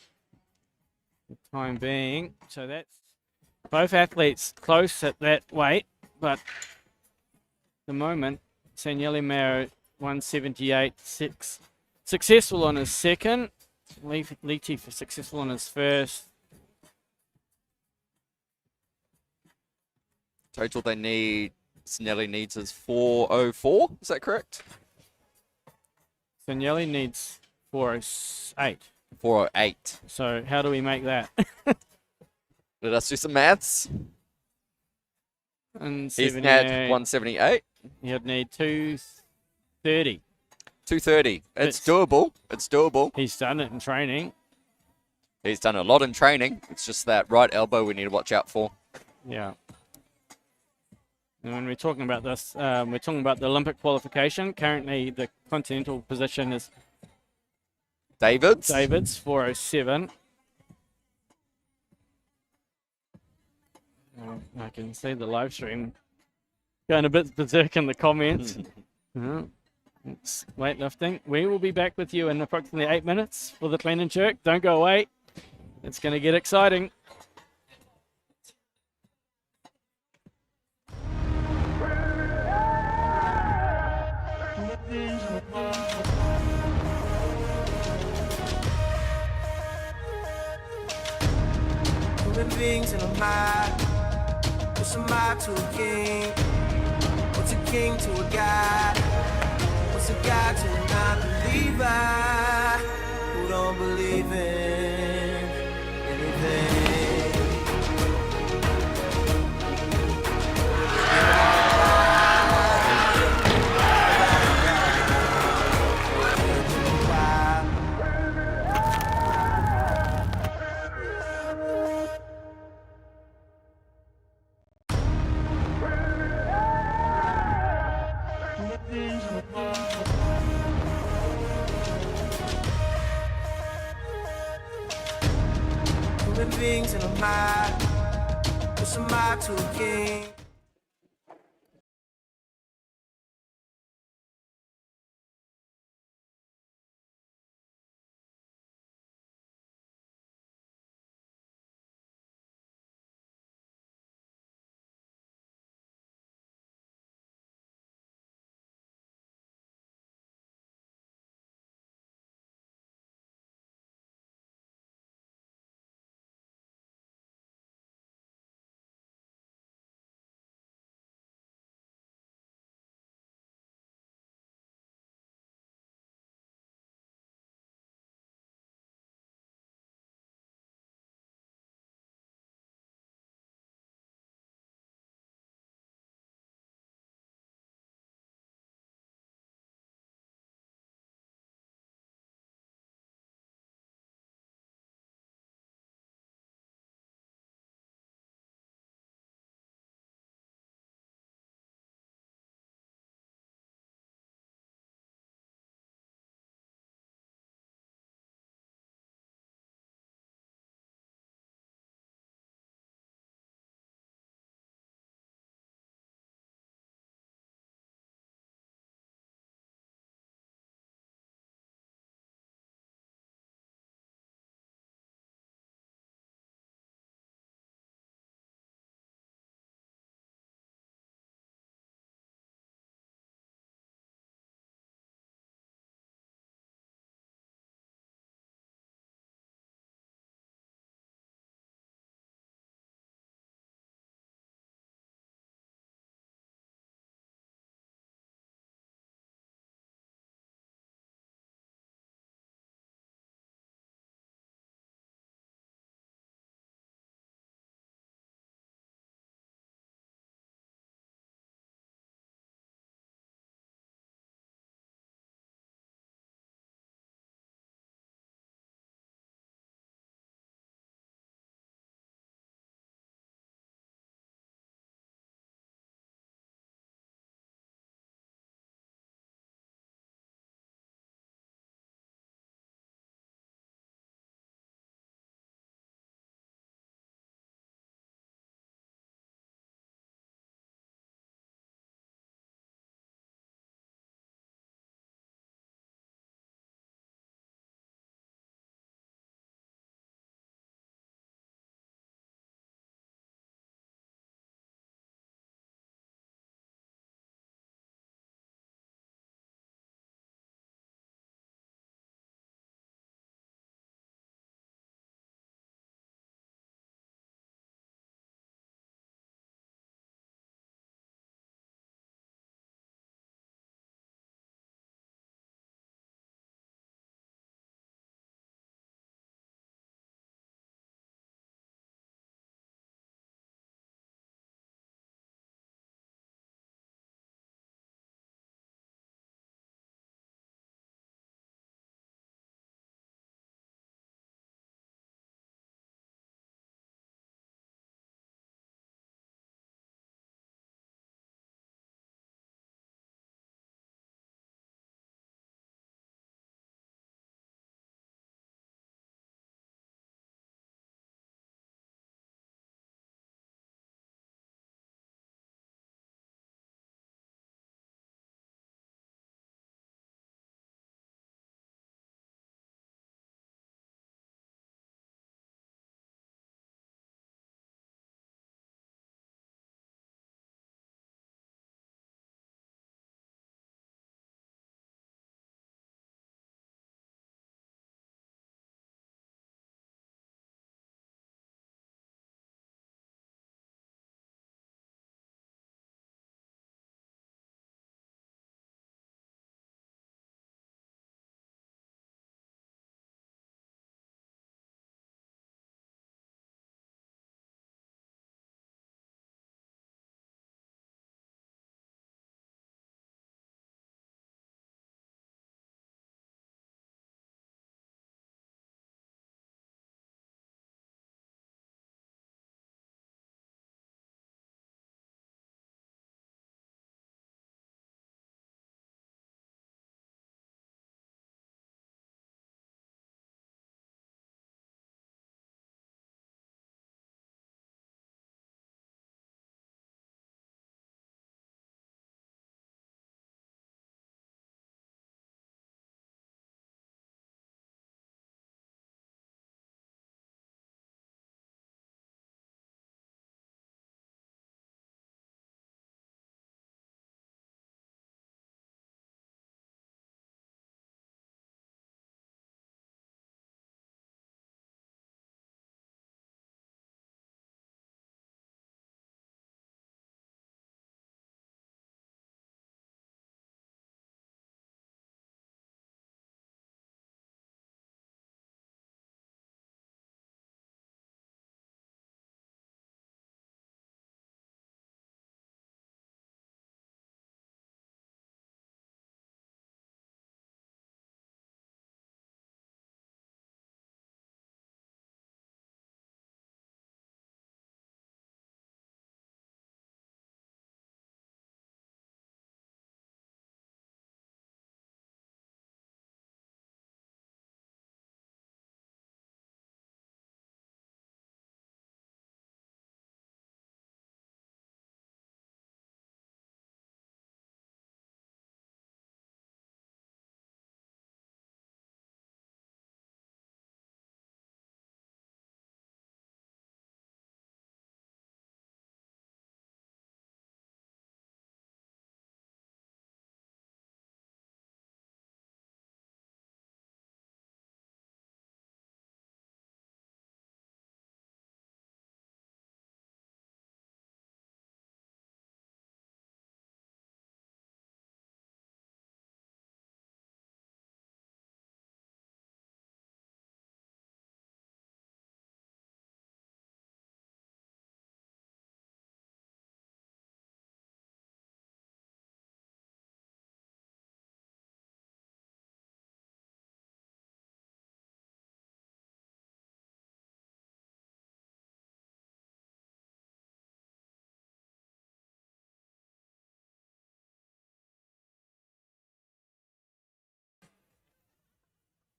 For the time being. So that's both athletes close at that weight, but at the moment, Senieli Maro 178.6. Successful on his second. Leety for successful on his first. Total they need, Sinelli needs is 404. Is that correct? Senieli needs 408. 408. So how do we make that? Let us do some maths. And He's at 178. You'd need 230. 230. It's doable. It's doable. He's done it in training. He's done a lot in training. It's just that right elbow we need to watch out for. Yeah. And when we're talking about this, we're talking about the Olympic qualification. Currently, the continental position is David's 407. I can see the live stream going a bit berserk in the comments. It's weightlifting. We will be back with you in approximately 8 minutes for the clean and jerk. Don't go away. It's going to get exciting. Human beings in a mob. What's a mob to a king? What's a king to a god? What's a god to a non-believer who don't believe in anything? things and I'm high. Push a mile to a king.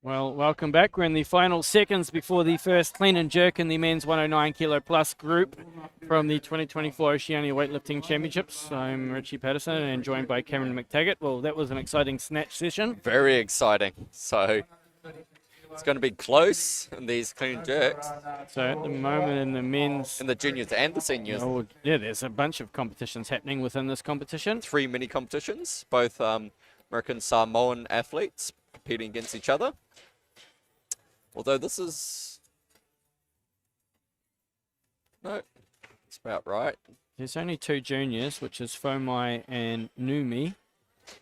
Well, welcome back. We're in the final seconds before the first clean and jerk in the men's 109 kilo plus group from the 2024 Oceania Weightlifting Championships. I'm Richie Patterson and joined by Cameron McTaggart. Well, that was an exciting snatch session. Very exciting. So it's going to be close in these clean and jerks. So at the moment in the men's... In the juniors and the seniors. Oh, yeah, there's a bunch of competitions happening within this competition. 3 mini competitions, both American Samoan athletes competing against each other. Although this is... No, it's about right. There's only 2 juniors, which is Fomai and Numi,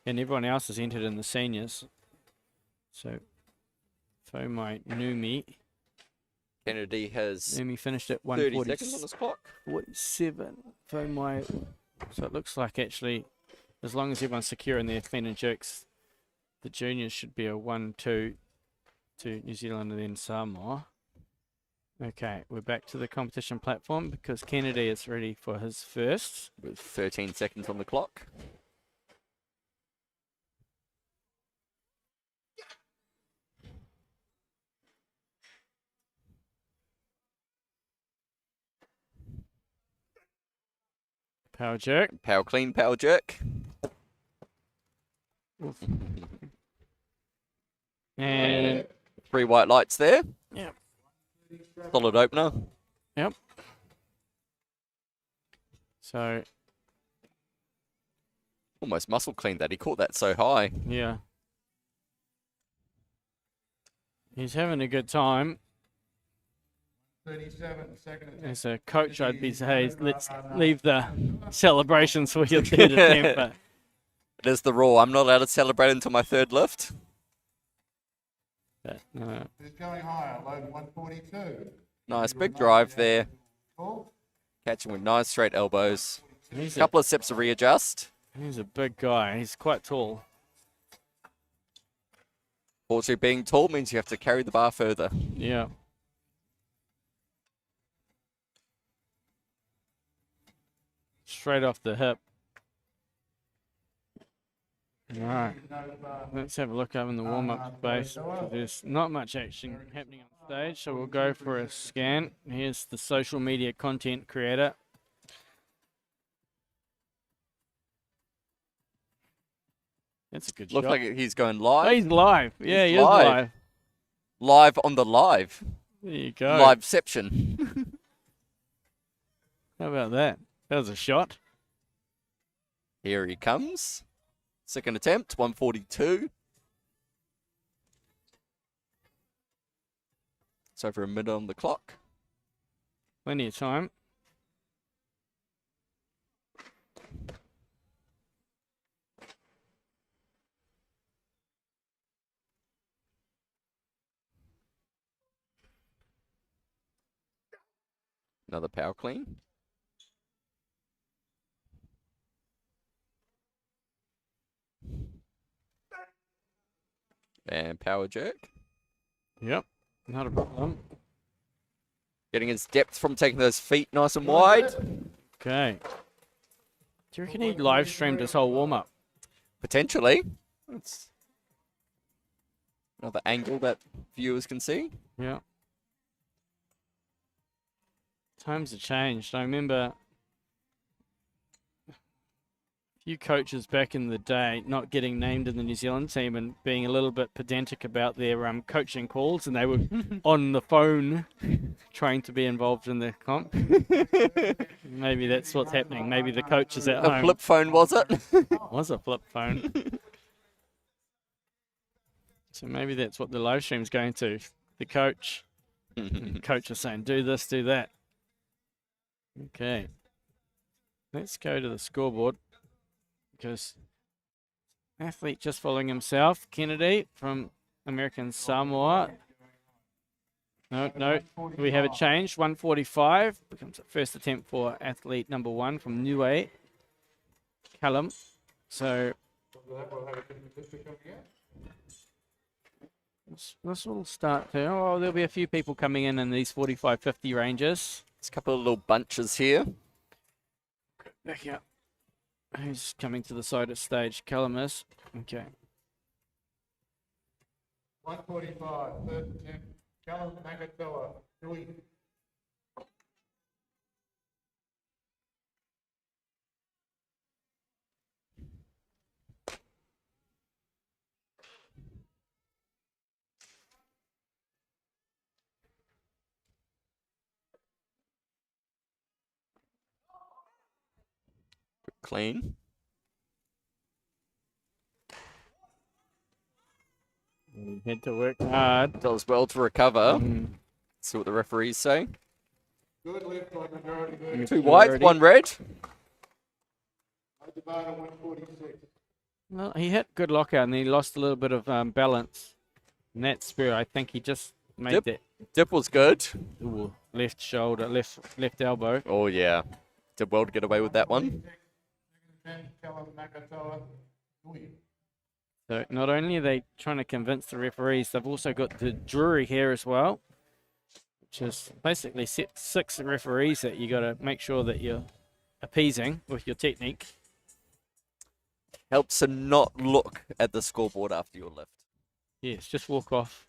and everyone else is entered in the seniors. So, Fomai, Numi. Kennedy has Numi finished at 30 seconds on this clock. 1:47. Fomai. So it looks like actually, as long as everyone's secure in their clean and jerks, the juniors should be a 1-2 to New Zealand and then Samoa. Okay, we're back to the competition platform because Kennedy is ready for his first. With 13 seconds on the clock. Power jerk. Power clean, power jerk. And 3 white lights there. Yep. Solid opener. Yep. So, Almost muscle cleaned that. He caught that so high. yeah. He's having a good time. 37 second attempt. As a coach, I'd be saying, let's leave the celebrations for your third attempt. But It is the rule. I'm not allowed to celebrate until my 3rd lift. He's going higher, load 142. Nice big drive there. Cool. Catching with nice straight elbows. he's a, Couple of steps to readjust. he's a big guy. He's quite tall. Fortunately, being tall means you have to carry the bar further. Yeah. Straight off the hip. All right. Let's have a look up in the warm-up space. There's not much action happening on stage, so we'll go for a scan. Here's the social media content creator. That's a good Looks shot. like he's going Oh, live. he's live. Yeah, He's he is live. live. Live on the live. There you go. Liveception. How about that? That was a shot. Here he comes. Second attempt, 142. It's over a minute on the clock. Plenty of time. Another power clean. And power jerk. Yep. Not a problem. Getting his depth from taking those feet nice and wide. Okay. Do you reckon he live streamed his whole warm-up? Potentially. That's another angle that viewers can see. Yeah. Times have changed. I remember a few coaches back in the day not getting named in the New Zealand team and being a little bit pedantic about their coaching calls, and they were on the phone trying to be involved in the comp. Maybe that's what's happening. Maybe the coach is at A home. flip phone, was it? Was a flip phone. So maybe that's what the live stream's going to. The coach. The coach is saying, do this, do that. Okay. Let's go to the scoreboard. Because athlete just following himself, Kennedy from American Samoa. No, we have it changed. 145 becomes the first attempt for athlete number 1 from Niue, Callum. So this will start to, oh, there'll be a few people coming in these 45-50 ranges. There's a couple of little bunches here. Back up. Who's coming to the side of stage? Callum is. Okay. 145, third attempt, Callum Nakatoa, Dewey. Clean. He had to work hard. Does well to recover. Mm. See what the referees say. Good lift by majority there. 2 white, 1 red. Otabata 146. Well, he hit good lockout and he lost a little bit of balance. And that spur, I think he just made that Dip was good. left shoulder, left elbow. Oh, yeah. Did well to get away with that one. Second attempt, Callum Nakatoa, Dewey. So not only are they trying to convince the referees, they've also got the jury here as well, which is basically 6 referees that you got to make sure that you're appeasing with your technique. Helps to not look at the scoreboard after your lift. Yes, just walk off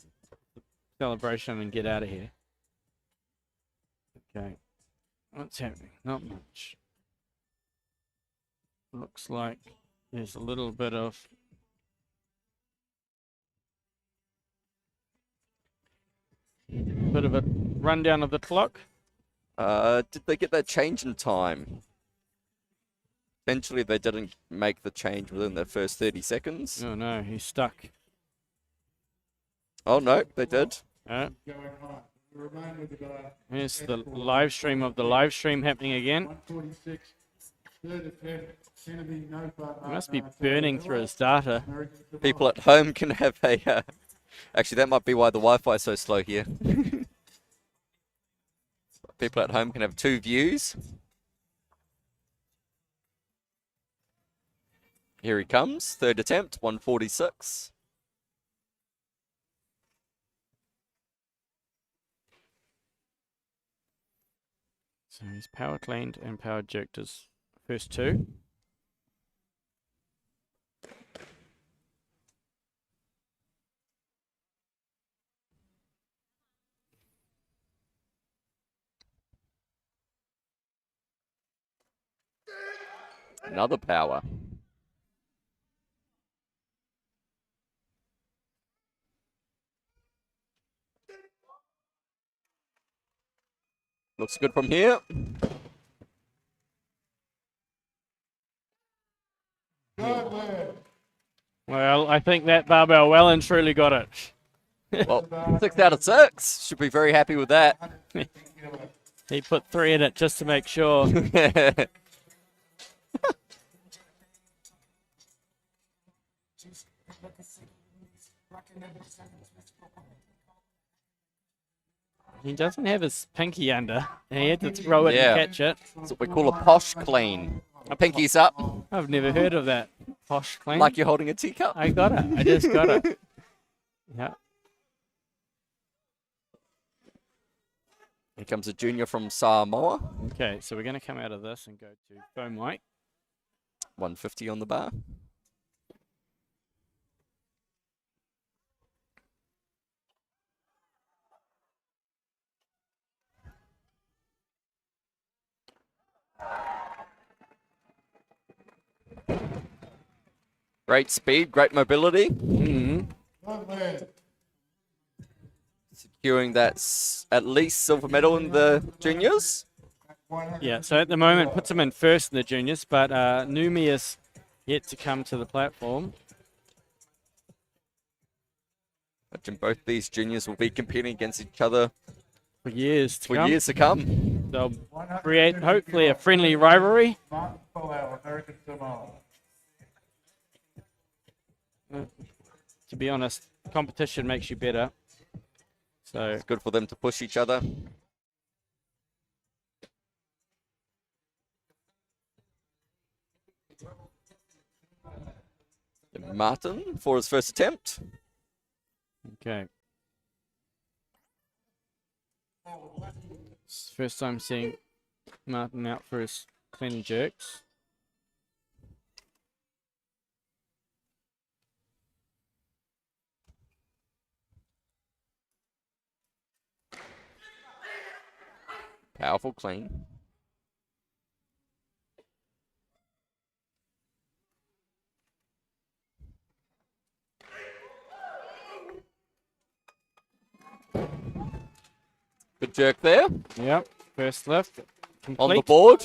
the celebration and get out of here. Okay, what's happening? Not much. Looks like there's a little bit of a rundown of the clock. Did they get that change in time? Eventually, they didn't make the change within the first 30 seconds. Oh no, he's stuck. Oh, no, they did. Going high. We remain with the Here's the live stream of the live stream happening again. 146, third attempt, Kennedy, no fun. He must be burning through his data. People at home can have a... Actually, that might be why the Wi-Fi is so slow here. People at home can have 2 views. Here he comes, third attempt, 146. So he's power cleaned and power jerked his first 2. Another power. Looks good from here. Good lift. Well, I think that barbell well and truly got it. Well, 6 out of 6. Should be very happy with that. He put 3 in it just to make sure. He doesn't have his pinky under. He had to throw it Yeah. and catch it. That's what we call a posh clean. Pinky's up, I've never heard of that. Posh clean. like you're holding a teacup. I got it. I just got it. Yeah. Here comes a junior from Samoa. Okay, so we're going to come out of this and go to foam weight. 150 on the bar. Great speed, great mobility. Mm-hmm. Good lift. Securing that at least silver medal in the juniors. Yeah, so at the moment puts him in first in the juniors, but Numi is yet to come to the platform. Imagine both these juniors will be competing against each other For years to for come. years to come. They'll create hopefully a friendly rivalry. Martin Palau, American Samoa. To be honest, competition makes you better. So It's good for them to push each other. Martin for his first attempt. okay. It's first time seeing Martin out for his clean and jerks. Powerful clean. Good jerk there. Yep. First lift. Complete. On the board.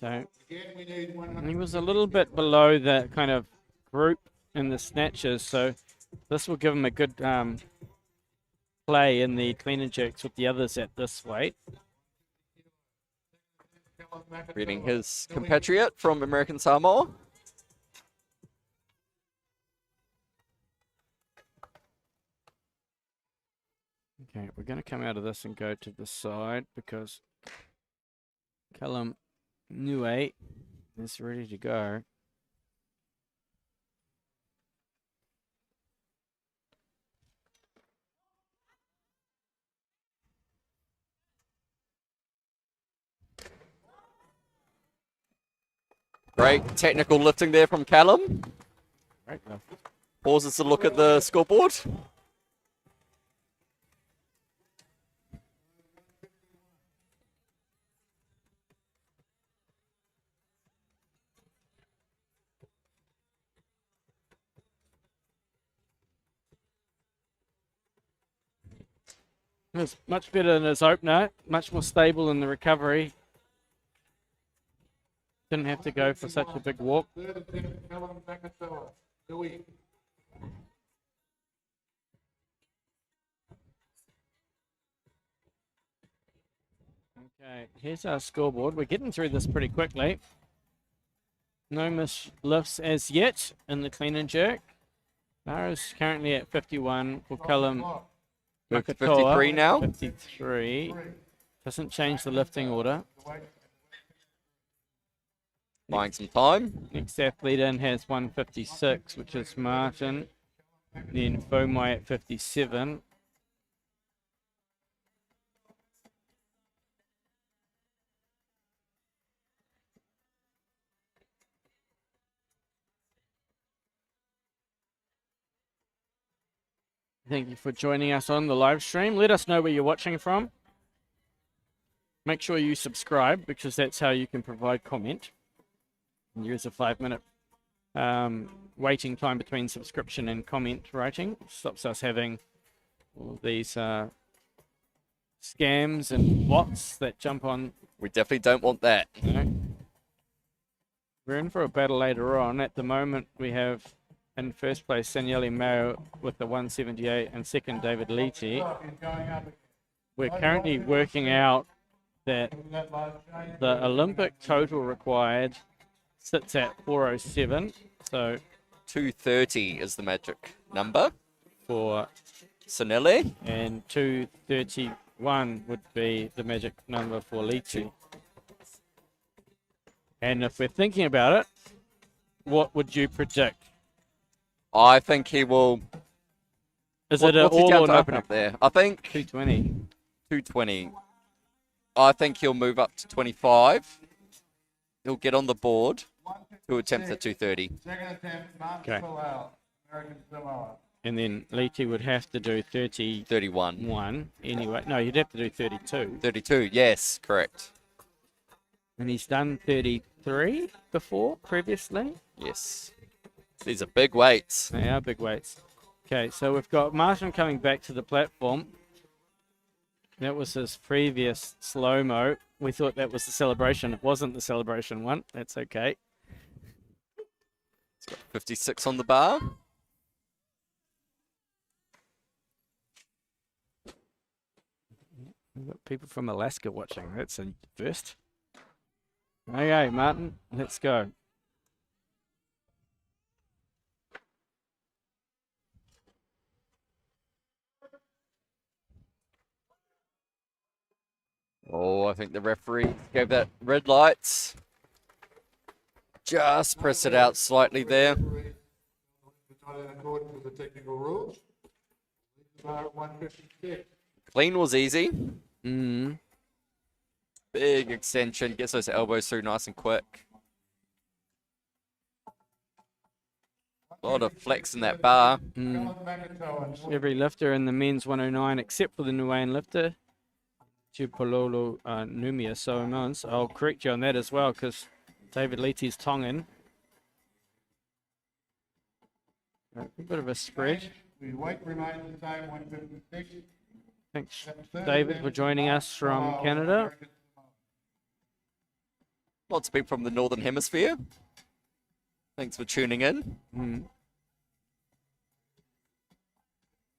So he was a little bit below that kind of group in the snatches, so this will give him a good play in the clean and jerks with the others at this weight. Reading his compatriot from American Samoa. Okay, we're going to come out of this and go to the side because Callum Nue is ready to go. Great technical lifting there from Callum. Right, Pauses to look at the scoreboard. It was much better than his opener, much more stable in the recovery. Didn't have to go for such a big walk. Okay, here's our scoreboard. We're getting through this pretty quickly. No missed lifts as yet in the clean and jerk. Bar is currently at 51 for Callum. Moved to Makatoa, 53 now. 53. Doesn't change the lifting order. Buying some time. Next athlete in has 156, which is Martin. Then Fomai at 57. Thank you for joining us on the live stream. Let us know where you're watching from. Make sure you subscribe because that's how you can provide comment. And use a 5-minute waiting time between subscription and comment writing. Stops us having all these scams and bots that jump on. We definitely don't want that. You know. We're in for a battle later on. At the moment, we have in first place Saniele Mayo with the 178 and second David Leete. We're currently working out that the Olympic total required sits at 407. So 230 is the magic number for Sanelli. and 231 would be the magic number for Leete. And if we're thinking about it, what would you predict? I think he will. Is it an What's he all down or to open nothing? up there? I think 220. 220. I think he'll move up to 25. He'll get on the board to attempt the 230. Second attempt, Martin Okay. Palau, American Samoa. And then Leete would have to do 31 31. anyway. No, you'd have to do 32. 32, yes, correct. And he's done 33 before, previously. Yes. These are big weights. They are big weights. Okay, so we've got Martin coming back to the platform. That was his previous slow-mo. We thought that was the celebration. It wasn't the celebration one. That's okay. He's got 56 on the bar. We've got people from Alaska watching. That's a first. Okay, Martin, let's go. Oh, I think the referee gave that red lights. Just press it out slightly there. It's not in accordance with the technical rules. Bar at 156. Clean was easy. Mm. Big extension. Gets those elbows through nice and quick. A lot of flex in that bar. Callum McIntyre. Every lifter in the men's 109 except for the Nuan lifter, Tupololo Numia Solomons. I'll correct you on that as well because David Leety's Tongan. A bit of a spread. The weight remains the same, 156. Thanks, David, for joining us from Canada. Lots of people from the Northern Hemisphere. Thanks for tuning in.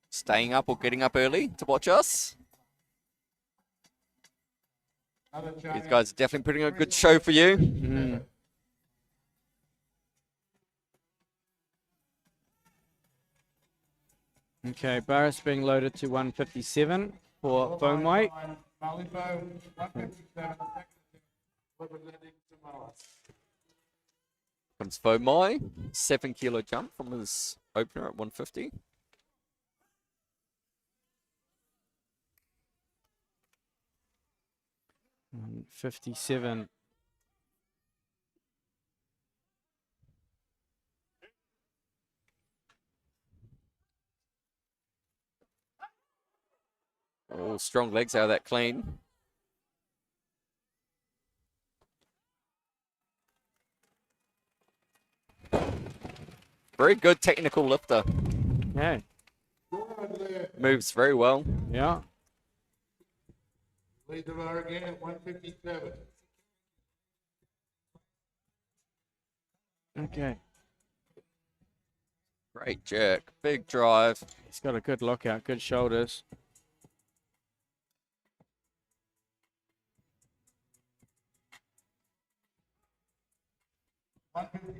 Staying up or getting up early to watch us. These guys are definitely putting on a good show for you. Okay, bar is being loaded to 157 for foam weight. Malibo, 157, representing Samoa. Comes Fomai, 7 kilo jump from his opener at 150. And 57. Oh, strong legs out of that clean. Very good technical lifter. Okay. Moves very well. Yeah. Lead the bar again at 157. Okay. Great jerk. Big drive. He's got a good lockout, good shoulders.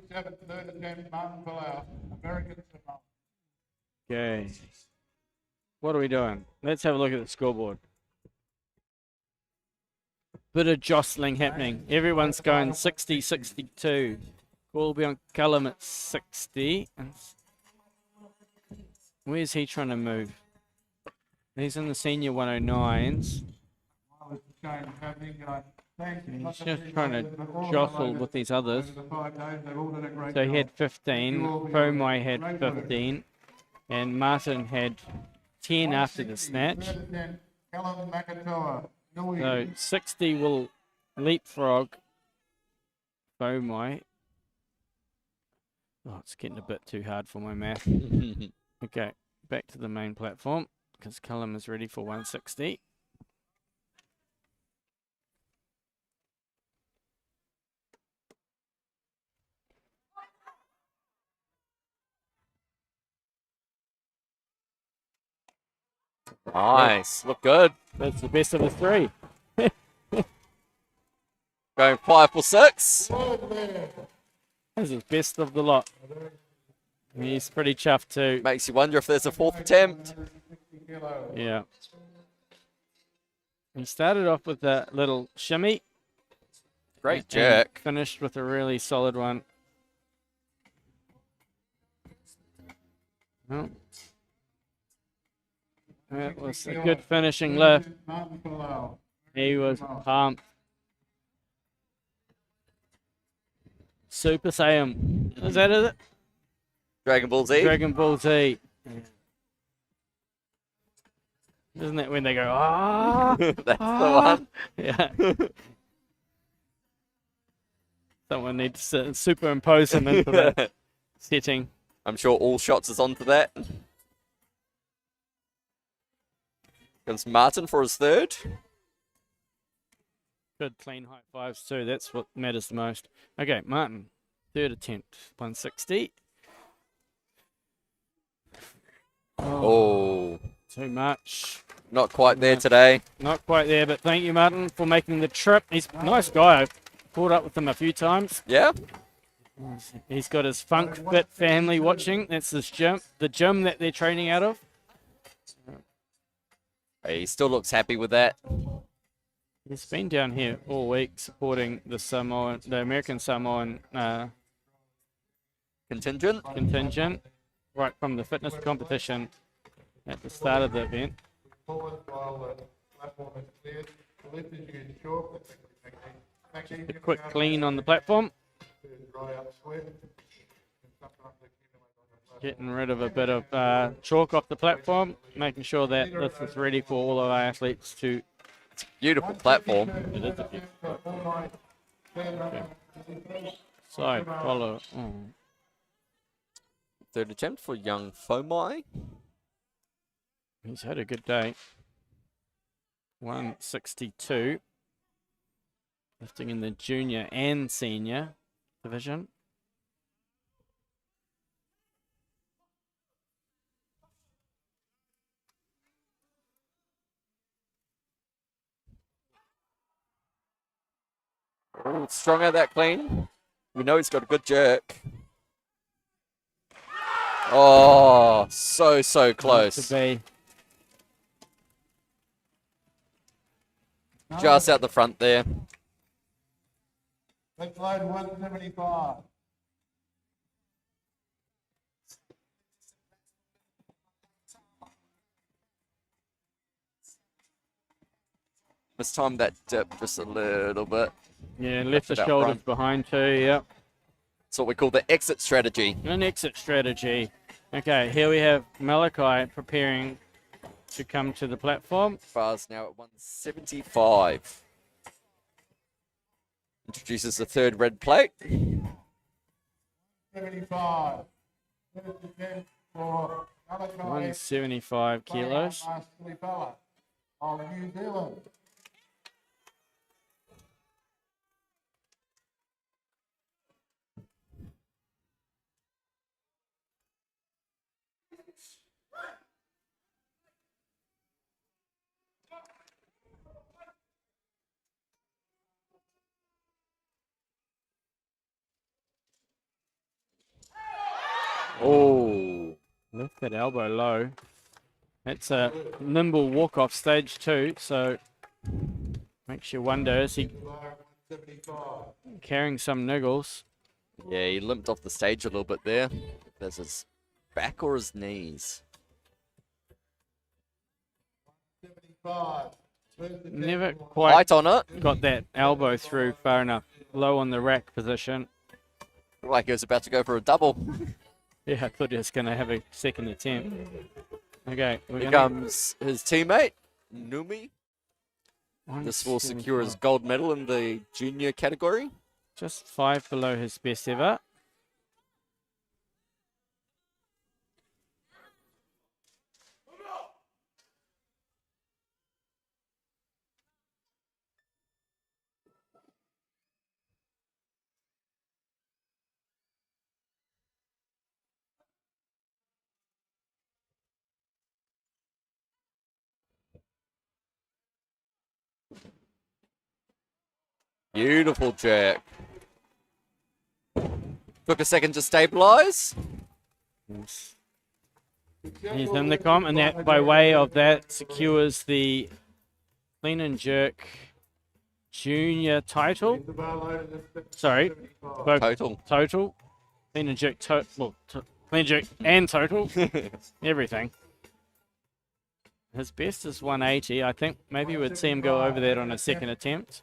Third attempt, Martin Palau, American Samoa. Okay. What are we doing? Let's have a look at the scoreboard. Bit of jostling happening. Everyone's going 60, 62. We'll be on Callum at 60. Where's he trying to move? He's in the senior 109s. He's just trying to jostle with these others. So he had 15, Pomai had 15, and Martin had 10 after the snatch. So 60 will leapfrog Pomai. Oh, it's getting a bit too hard for my math. Okay, back to the main platform because Callum is ready for 160. Nice. Look good. That's the best of the three. Going 5 for 6. This is best of the lot. He's pretty chuffed too. Makes you wonder if there's a 4th attempt. Yeah. He started off with a little shimmy. Great and jerk. Finished with a really solid one. Well, that was a good finishing lift. He was pumped. Super Saiyan. Is that it? Dragon Ball Z. Dragon Ball Z. Isn't that when they go, ah? That's the one. Yeah. Someone needs to superimpose him into that setting. I'm sure all shots is onto that. Comes Martin for his 3rd. Good clean high fives too. That's what matters the most. Okay, Martin, 3rd attempt, 160. Oh, Too much. not quite there today. Not quite there, but thank you, Martin, for making the trip. He's a nice guy. I've caught up with him a few times. Yeah. He's got his Funk Fit family watching. That's his gym, the gym that they're training out of. He still looks happy with that. He's been down here all week supporting the American Samoan Contingent. contingent, right from the fitness competition at the start of the event. A quick clean on the platform. Getting rid of a bit of chalk off the platform, making sure that this is ready for all of our athletes to. Beautiful platform. It is a beautiful. Okay. So, follow. Oh. Third attempt for young Fomai. He's had a good day. 162. Lifting in the junior and senior division. Oh, strong at that clean. We know he's got a good jerk. Oh, so close. To be. Just out the front there. Let's load 175. Mistimed that dip just a little bit. Yeah, left the About shoulders front. behind too, yep. It's what we call the exit strategy. An exit strategy. Okay, here we have Malachi preparing to come to the platform. Bars now at 175. Introduces the third red plate. 75. First attempt for Malachi 175 kilos. Fella of New Zealand. Oh, Left that elbow low. That's a nimble walk off stage two, so makes you wonder, is he 175. carrying some niggles? yeah, he limped off the stage a little bit there. There's his back or his knees. 75. First attempt Never for quite Light on it. got that elbow through far enough. Low on the rack position. Like he was about to go for a double. Yeah, I thought he was going to have a second attempt. Okay, we're Here going comes his teammate, Numi. This will secure his gold medal in the junior category. just 5 below his best ever. Beautiful jerk. Took a second to stabilize. Yes. He's in the comp, and that by way of that secures the clean and jerk junior title. Sorry, both Total. clean and jerk clean and jerk and total, everything. His best is 180. I think maybe we'd see him go over that on a second attempt.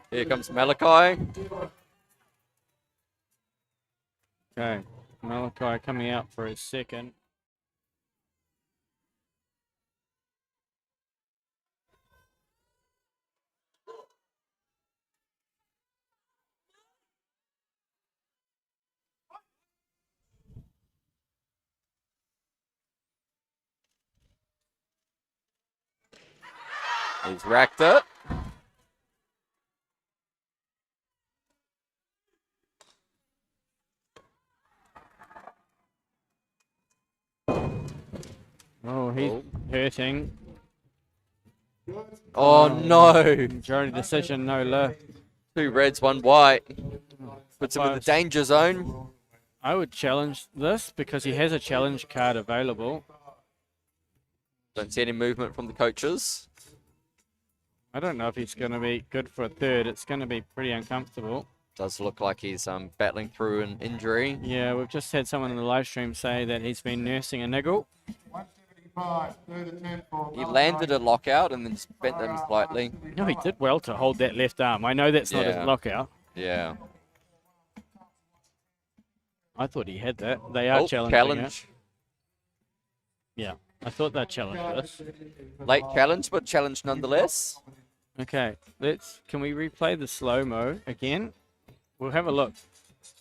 Here comes Malachi. Okay, Malachi coming out for his second. He's racked it. Oh, he's hurting. Oh no. Majority decision, no lift. 2 reds, 1 white. Puts him in the Close. danger zone. I would challenge this because he has a challenge card available. Don't see any movement from the coaches. I don't know if he's going to be good for a third. It's going to be pretty uncomfortable. Does look like he's battling through an injury. Yeah, we've just had someone in the live stream say that he's been nursing a niggle. 175. Third attempt for He landed a lockout and then just bent them slightly. No, he did well to hold that left arm. I know that's not his Yeah. lockout. Yeah. I thought he had that. They are Oh, challenging challenge. it. Yeah, I thought they challenged this. Late challenge, but challenge nonetheless. Okay, can we replay the slow-mo again? We'll have a look.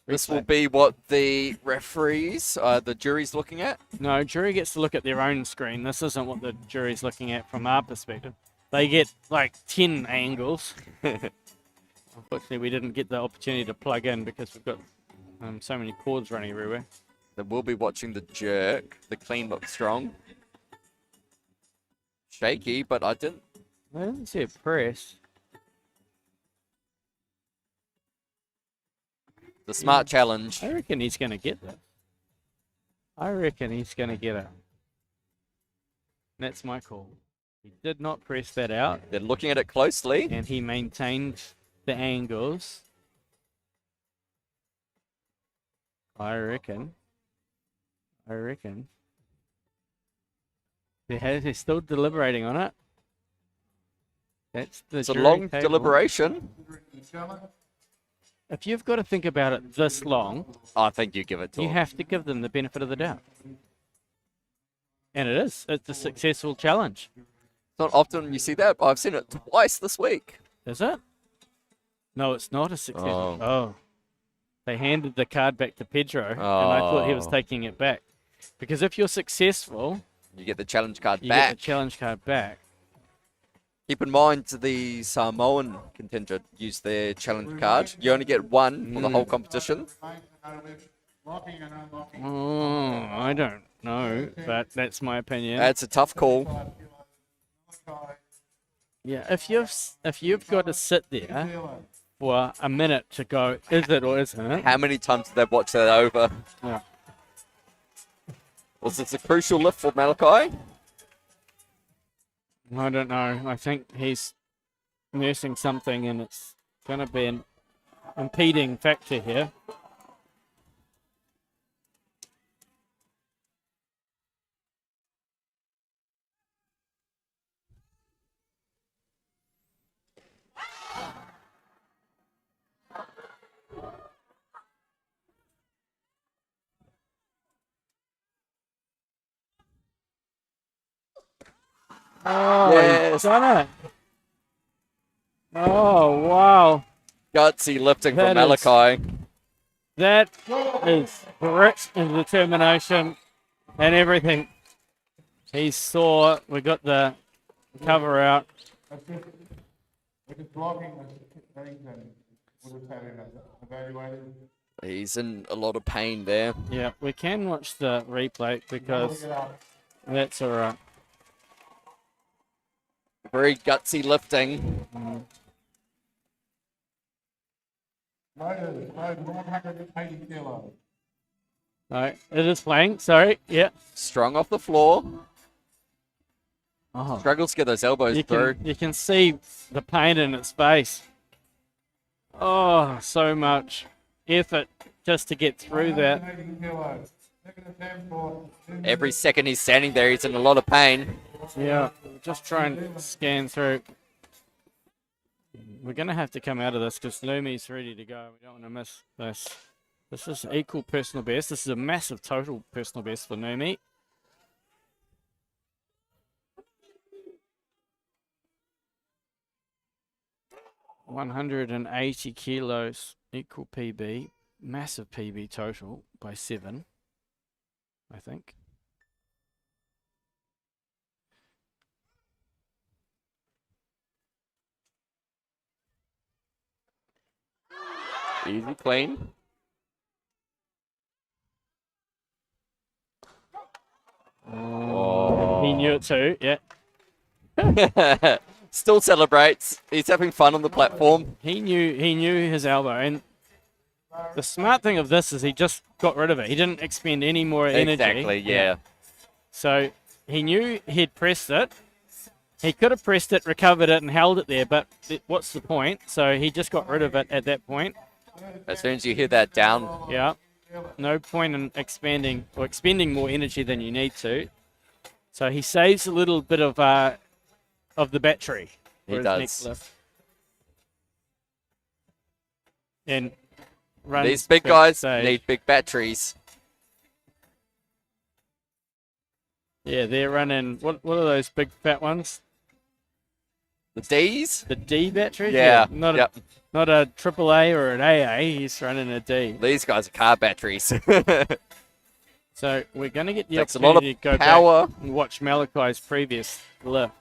This will Replay. be what the referees, the jury's looking at. No, jury gets to look at their own screen. This isn't what the jury's looking at from our perspective. They get like 10 angles. Unfortunately, we didn't get the opportunity to plug in because we've got so many cords running everywhere. They will be watching the jerk. The clean looks strong. Shaky, but I didn't see a press. The smart challenge. I reckon he's going to get that. I reckon he's going to get it. That's my call. He did not press that out. They're looking at it closely. And he maintained the angles. I reckon. They're still deliberating on it. That's the It's a jury long table. deliberation. If you've got to think about it this long, I think you give it to you them. have to give them the benefit of the doubt. And it is. It's a successful challenge. It's not often you see that, but I've seen it twice this week. Is it? No, it's not a successful. Oh. They handed the card back to Pedro, and I thought he was taking it back. Because if you're successful, you get the challenge card you back. get the challenge card back. Keep in mind, the Samoan contingent use their challenge card. You only get one for the whole competition. Oh, I don't know, but that's my opinion. That's a tough call. Yeah, if you've got to sit there for a minute to go, is it or isn't it? How many times did they watch that over? Yeah. Was this a crucial lift for Malachi? I don't know. I think he's nursing something, and it's going to be an impeding factor here. Oh, Yes. he's done it. Oh, wow. Gutsy lifting That from Malachi. That is grit and determination and everything. He saw, we got the cover out. If it's blocking the things, then we'll just have him evaluated. He's in a lot of pain there. Yeah, we can watch the replay because that's all right. Very gutsy lifting. Loaded 180 kilos. No, it is playing, sorry. Yeah. Strong off the floor. Oh. Struggles to get those elbows through. You can see the pain in its face. Oh, so much effort just to get through that. 180 kilos. Second attempt for Every second he's standing there, he's in a lot of pain. Yeah, just try and scan through. We're going to have to come out of this because Lumi's ready to go. We don't want to miss this. This is equal personal best. This is a massive total personal best for Lumi. $180 kilos, equal PB, massive PB total by 7, I think. Easy, clean. Oh. He knew it too, yeah. Still celebrates. He's having fun on the platform. He knew his elbow, and the smart thing of this is he just got rid of it. He didn't expend any more energy. Exactly, yeah. So he knew he'd pressed it. He could have pressed it, recovered it, and held it there, but what's the point? So he just got rid of it at that point. As soon as you hear that down, Yeah. No point in expanding or expending more energy than you need to. So he saves a little bit of the battery for He his does. next lift. And runs These big back guys stage. need big batteries. Yeah, they're running. What are those big fat ones? The D's? The D batteries? Yeah. Not Yep. not a AAA or an AA. He's running a D. These guys are car batteries. So we're going to get the Takes a lot of opportunity to go power. back and watch Malachi's previous lift.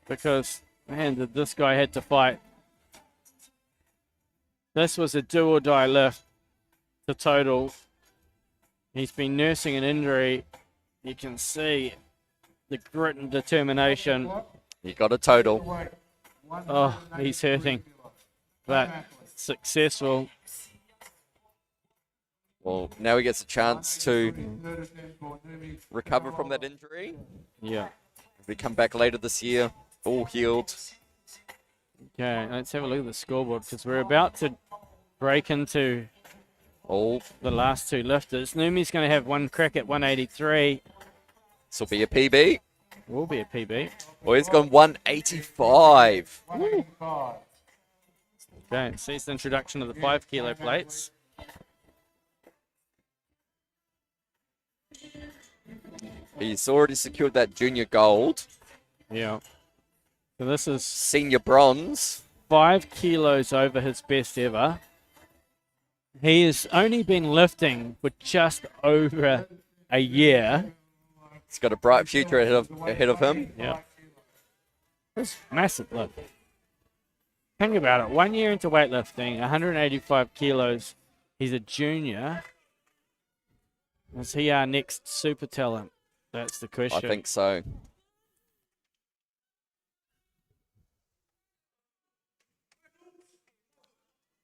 Because, man, this guy had to fight. This was a do or die lift to total. He's been nursing an injury. You can see the grit and determination. You got a total. Oh, he's hurting. But successful. Well, now he gets a chance to recover from that injury. Yeah. If we come back later this year, all healed. Okay, let's have a look at the scoreboard because we're about to break into the last two lifters. Numi's going to have one crack at 183. This will be a PB. Will be a PB. Oh, he's gone 185. 185. Okay, so it's the introduction of the 5 kilo plates. He's already secured that junior gold. Yeah. So this is Senior bronze. 5 kilos over his best ever. He has only been lifting for just over a year. He's got a bright future ahead of him. Yeah. That's massive lift. Think about it. 1 year into weightlifting, 185 kilos. He's a junior. Is he our next super talent? That's the question. I think so.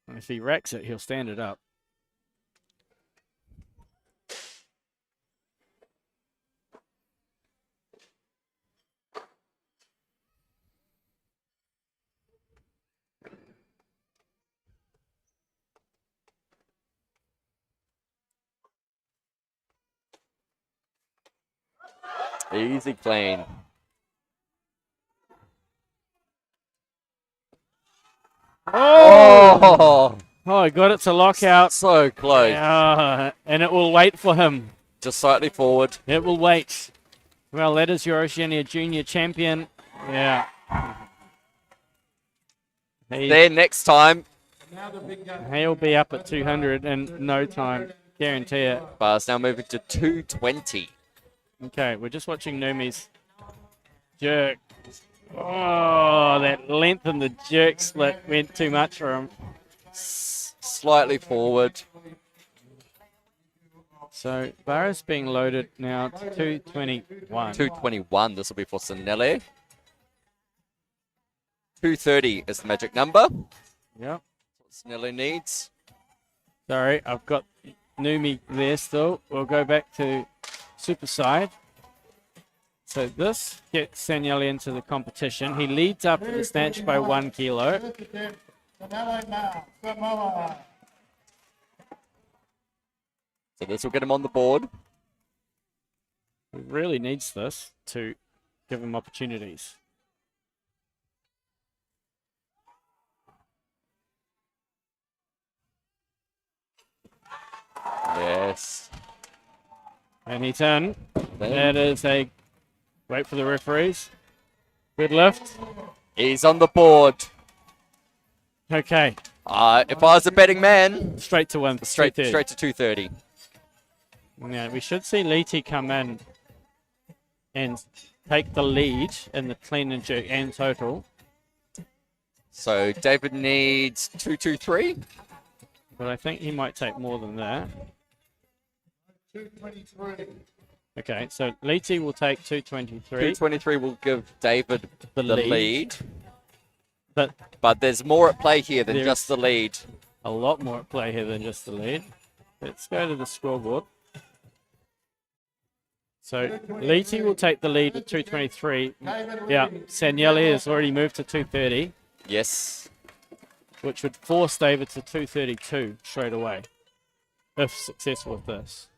And if he racks it, he'll stand it up. Easy clean. Oh! Oh, he got it to lockout. So close. And it will wait for him. Just slightly forward. It will wait. Well, that is your Oceania Junior Champion. Yeah. There next time. He'll be up at 200 in no time. Guarantee it. Bars now moving to 220. Okay, we're just watching Numi's jerk. Oh, that length in the jerk split went too much for him. Slightly forward. So, bar is being loaded now to 221. 221. This will be for Sinelli. 230 is the magic number. Yep. Snelly needs. Sorry, I've got Numi there still. We'll go back to super side. So this gets Sanielli into the competition. He leads up at the snatch by 1 kilo. So this will get him on the board. He really needs this to give him opportunities. Yes. And he's in. That is a... Wait for the referees. Good lift. He's on the board. Okay. If I was a betting man, Straight to win. straight to 230. Yeah, we should see Leety come in and take the lead in the clean and jerk and total. So David needs 223. But I think he might take more than that. 223. Okay, so Leety will take 223. 223 will give David The the lead. lead. But There's more at play here than There's- just the lead. a lot more at play here than just the lead. Let's go to the scoreboard. So Leety will take the lead at 223. Yeah, Sanielli has already moved to 230, Yes. which would force David to 232 straight away, if successful with this.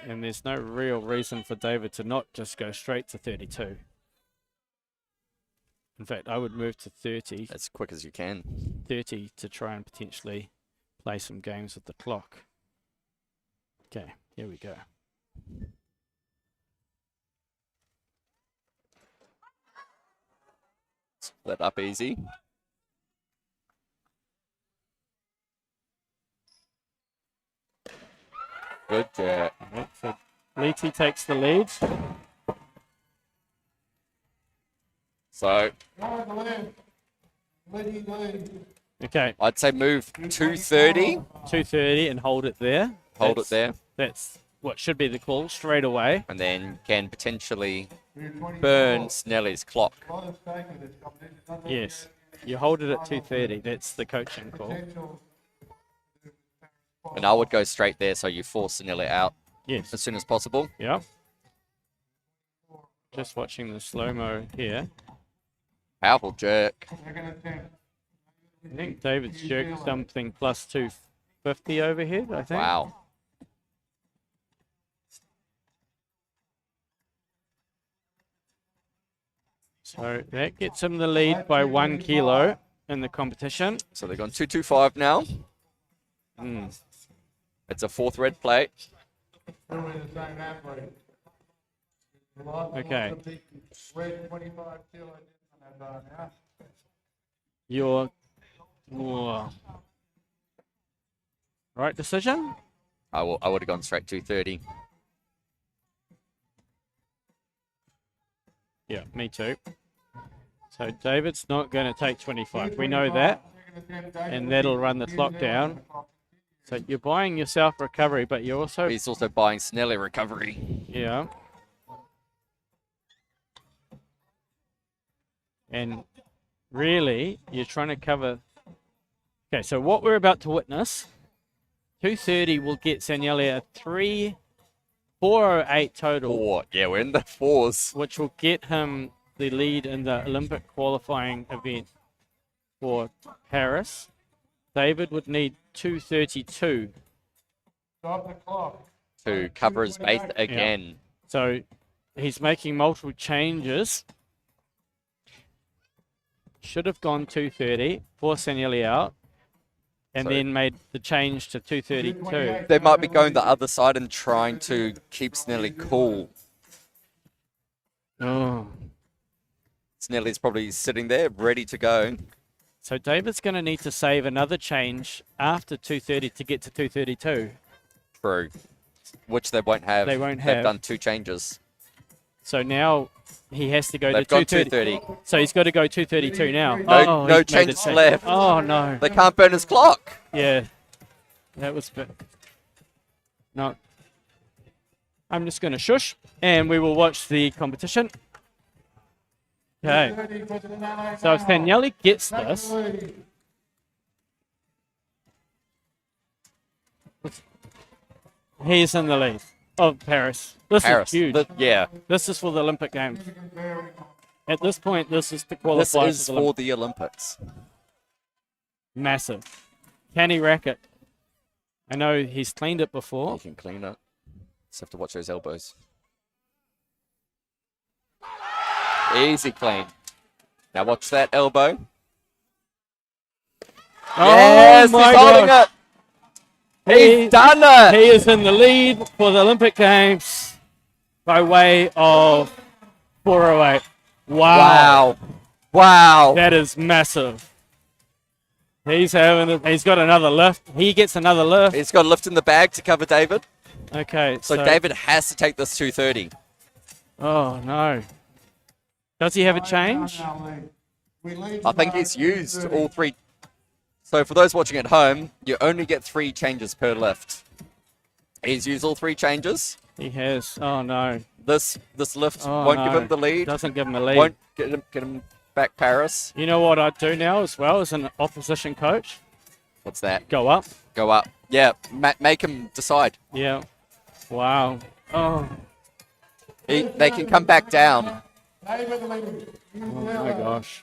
And there's no real reason for David to not just go straight to 32. In fact, I would move to 30. As quick as you can. 30 to try and potentially play some games with the clock. Okay, here we go. Split up easy. Good jerk. Right, so Leety takes the lead. So Okay, I'd say move 230. 230 and hold it there. Hold it there. That's what should be the call straight away. And then can potentially burn Snelly's clock. Yes, you hold it at 230. That's the coaching call. And I would go straight there so you force Snelly out Yes. as soon as possible. Yeah. Just watching the slow-mo here. Powerful jerk. I think David's jerked something plus 250 overhead, I think. Wow. So that gets him the lead by 1 kilo in the competition. So they've gone 225 now. Mm. It's a 4th red plate. Okay. Your right decision? I would have gone straight 230. Yeah, me too. So David's not going to take 25. We know that. And that'll run the clock down. So you're buying yourself recovery, but you're also... He's also buying Snelly recovery. Yeah. And really, you're trying to cover... Okay, so what we're about to witness, 230 will get Sanielli a 408 total. 4. Yeah, we're in the 4s. Which will get him the lead in the Olympic qualifying event for Paris. David would need 232. Stop the clock. To cover his base again. Yeah. So he's making multiple changes. Should have gone 230, forced Sanielli out, and then made the change to 232. They might be going the other side and trying to keep Snelly cool. Oh. Snelly's probably sitting there, ready to go. So David's going to need to save another change after 230 to get to 232. True. Which they won't have. They won't They've have. done 2 changes. So now he has to go They've to gone 230. 230. So he's got to go 232 now. No he's made changes a change. left. Oh, no. They can't burn his clock. Yeah. That was bit... No. I'm just going to shush, and we will watch the competition. Okay. So if Sanielli gets this, he's in the lead of Paris. This is huge. Yeah. This is for the Olympic Games. At this point, this is to qualify This is for the Olympics. Massive. Can he rack it? I know he's cleaned it before. He can clean it. Just have to watch those elbows. Easy clean. Now watch that elbow. Yes, my he's holding gosh. it. He's done it. He is in the lead for the Olympic Games by way of 408. Wow. Wow. That is massive. He's got another lift. He gets another lift. He's got a lift in the bag to cover David. Okay. So David has to take this 230. Oh, no. Does he have a change? I think he's used all 3. So for those watching at home, you only get 3 changes per lift. He's used all 3 changes. He has. Oh, no. This lift won't give him the lead. Doesn't give him a lead. Won't get him back Paris. You know what I'd do now as well as an opposition coach? What's that? Go up. Go up. Yeah, make him decide. Yeah. Wow. Oh. They can come back down. Oh my gosh.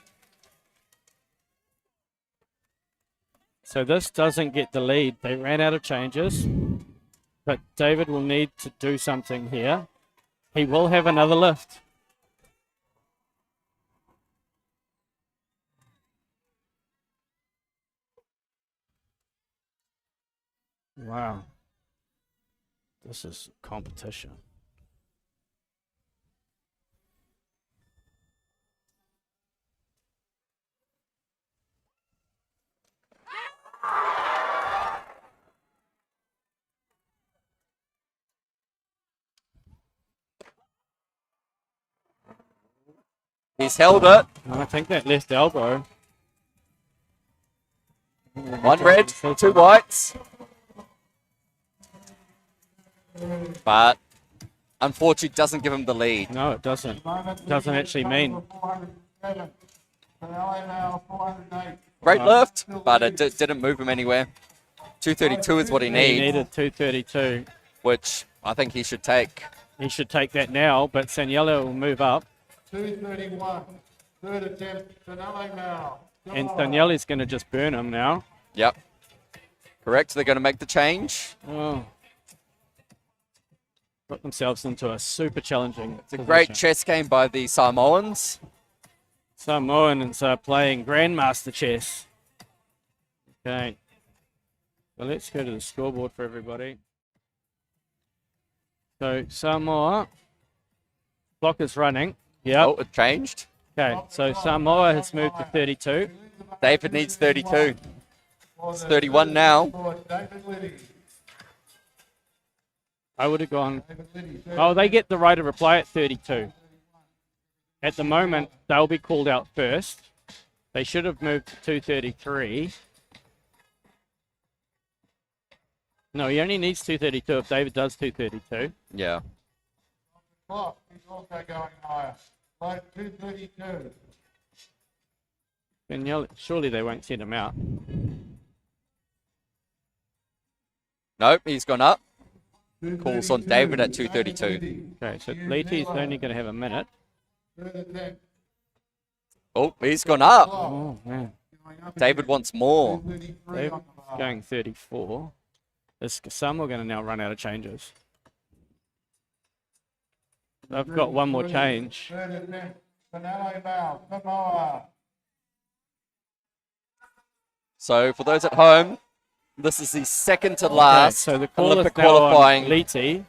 So this doesn't get the lead. They ran out of changes. But David will need to do something here. He will have another lift. Wow. This is competition. He's held it. I think that left elbow. One red, two whites. But unfortunately doesn't give him the lead. No, it doesn't. Doesn't actually mean. 407. Finale now, 408. Great lift, but it didn't move him anywhere. 232 is what he He needs, needed 232. which I think he should take. He should take that now, but Saniello will move up. 231. Third attempt, finale now. And Daniele's going to just burn him now. Yep. Correct, they're going to make the change. Oh. Got themselves into a super challenging It's a great chess game by the Samoans. Samoans are playing Grandmaster chess. Okay. So let's go to the scoreboard for everybody. So Samoa, clock is running. Yeah. Oh, it changed. Okay. So Samoa has moved to 32. David needs 32. It's 31 now. David Liddy. I would have gone. David Liddy. Oh, they get the right of reply at 32. At the moment, they'll be called out first. They should have moved to 233. No, he only needs 232 if David does 232. Yeah. Clock is also going higher. Like 232. Danielle, surely they won't send him out. Nope, he's gone up. Calls on David at 232. Okay, so Leiti's only going to have a minute. Third attempt. Oh, he's gone up. Oh, man. Going up David wants more. 233 David's on the bar. going 34. Some are going to now run out of changes. They've got one more change. Third attempt. Finale now. Samoa. So for those at home, this is the second to Okay, last so the call Olympic is now on qualifying Leiti.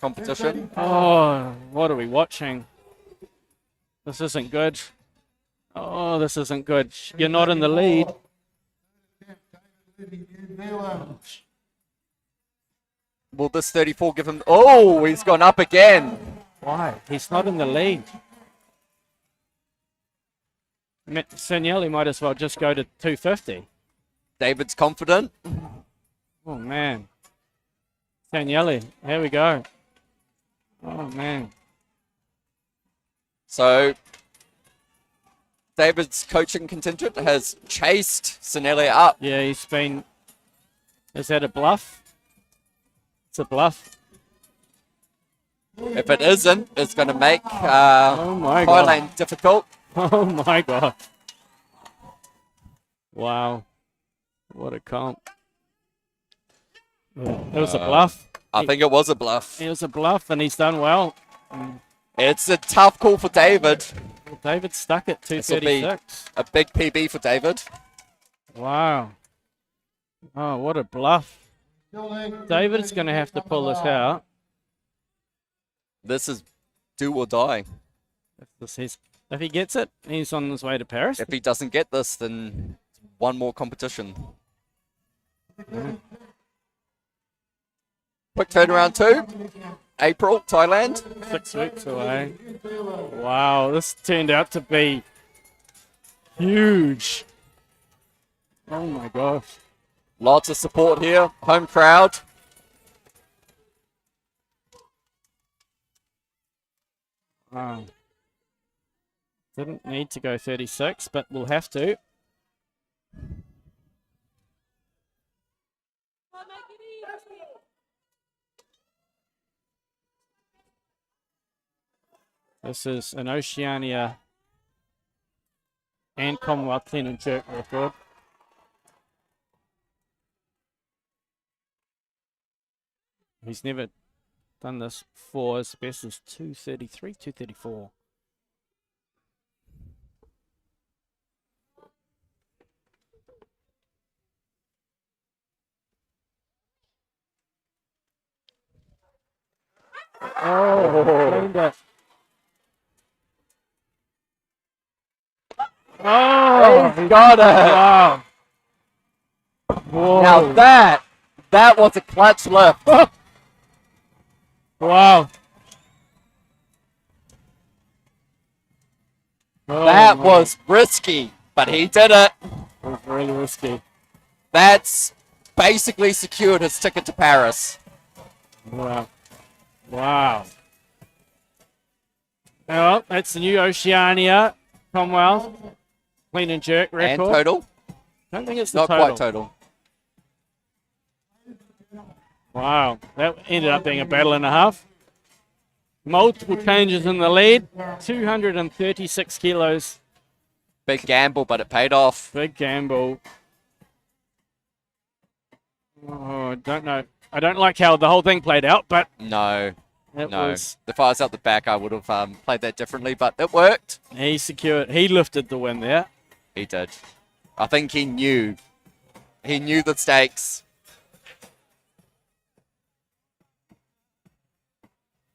competition. Oh, what are we watching? This isn't good. Oh, this isn't good. You're not in the lead. David Liddy, New Zealand. Will this 34 give him... Oh, he's gone up again. Why? He's not in the lead. Sanielli might as well just go to 250. David's confident. Oh, man. Sanielli, here we go. Oh, man. So David's coaching contingent has chased Sinelli up. Yeah, he's been... Is that a bluff? It's a bluff. If it isn't, it's going to make Oh, my God. Highland difficult. Oh, my God. Wow. What a comp. It was a bluff. I think it was a bluff. It was a bluff, and he's done well. It's a tough call for David. David stuck at This'll be 236. a big PB for David. Wow. Oh, what a bluff. David's going to have to pull this out. This is do or die. If he gets it, he's on his way to Paris. If he doesn't get this, then one more competition. Quick turnaround too. April, Thailand. 6 weeks away. Wow, this turned out to be huge. Oh my gosh. Lots of support here. Home crowd. Wow. Didn't need to go 36, but we'll have to. This is an Oceania and Commonwealth clean and jerk record. He's never done this before. His best is 233, 234. cleaned it. Oh, He's got it. wow. Whoa. Now that was a clutch lift. Wow. Oh, That man. was risky, but he did it. It was really risky. That's basically secured his ticket to Paris. Wow. Wow. Well, that's the new Oceania Commonwealth clean and jerk record. And total? I don't think it's the Not total. quite total. Wow. That ended up being a battle and a half. Multiple changes in the lead. 236 kilos. Big gamble, but it paid off. Big gamble. Oh, I don't know. I don't like how the whole thing played out, but No, it no. was. If I was out the back, I would have played that differently, but it worked. He secured. He lifted the win there. He did. I think he knew. He knew the stakes.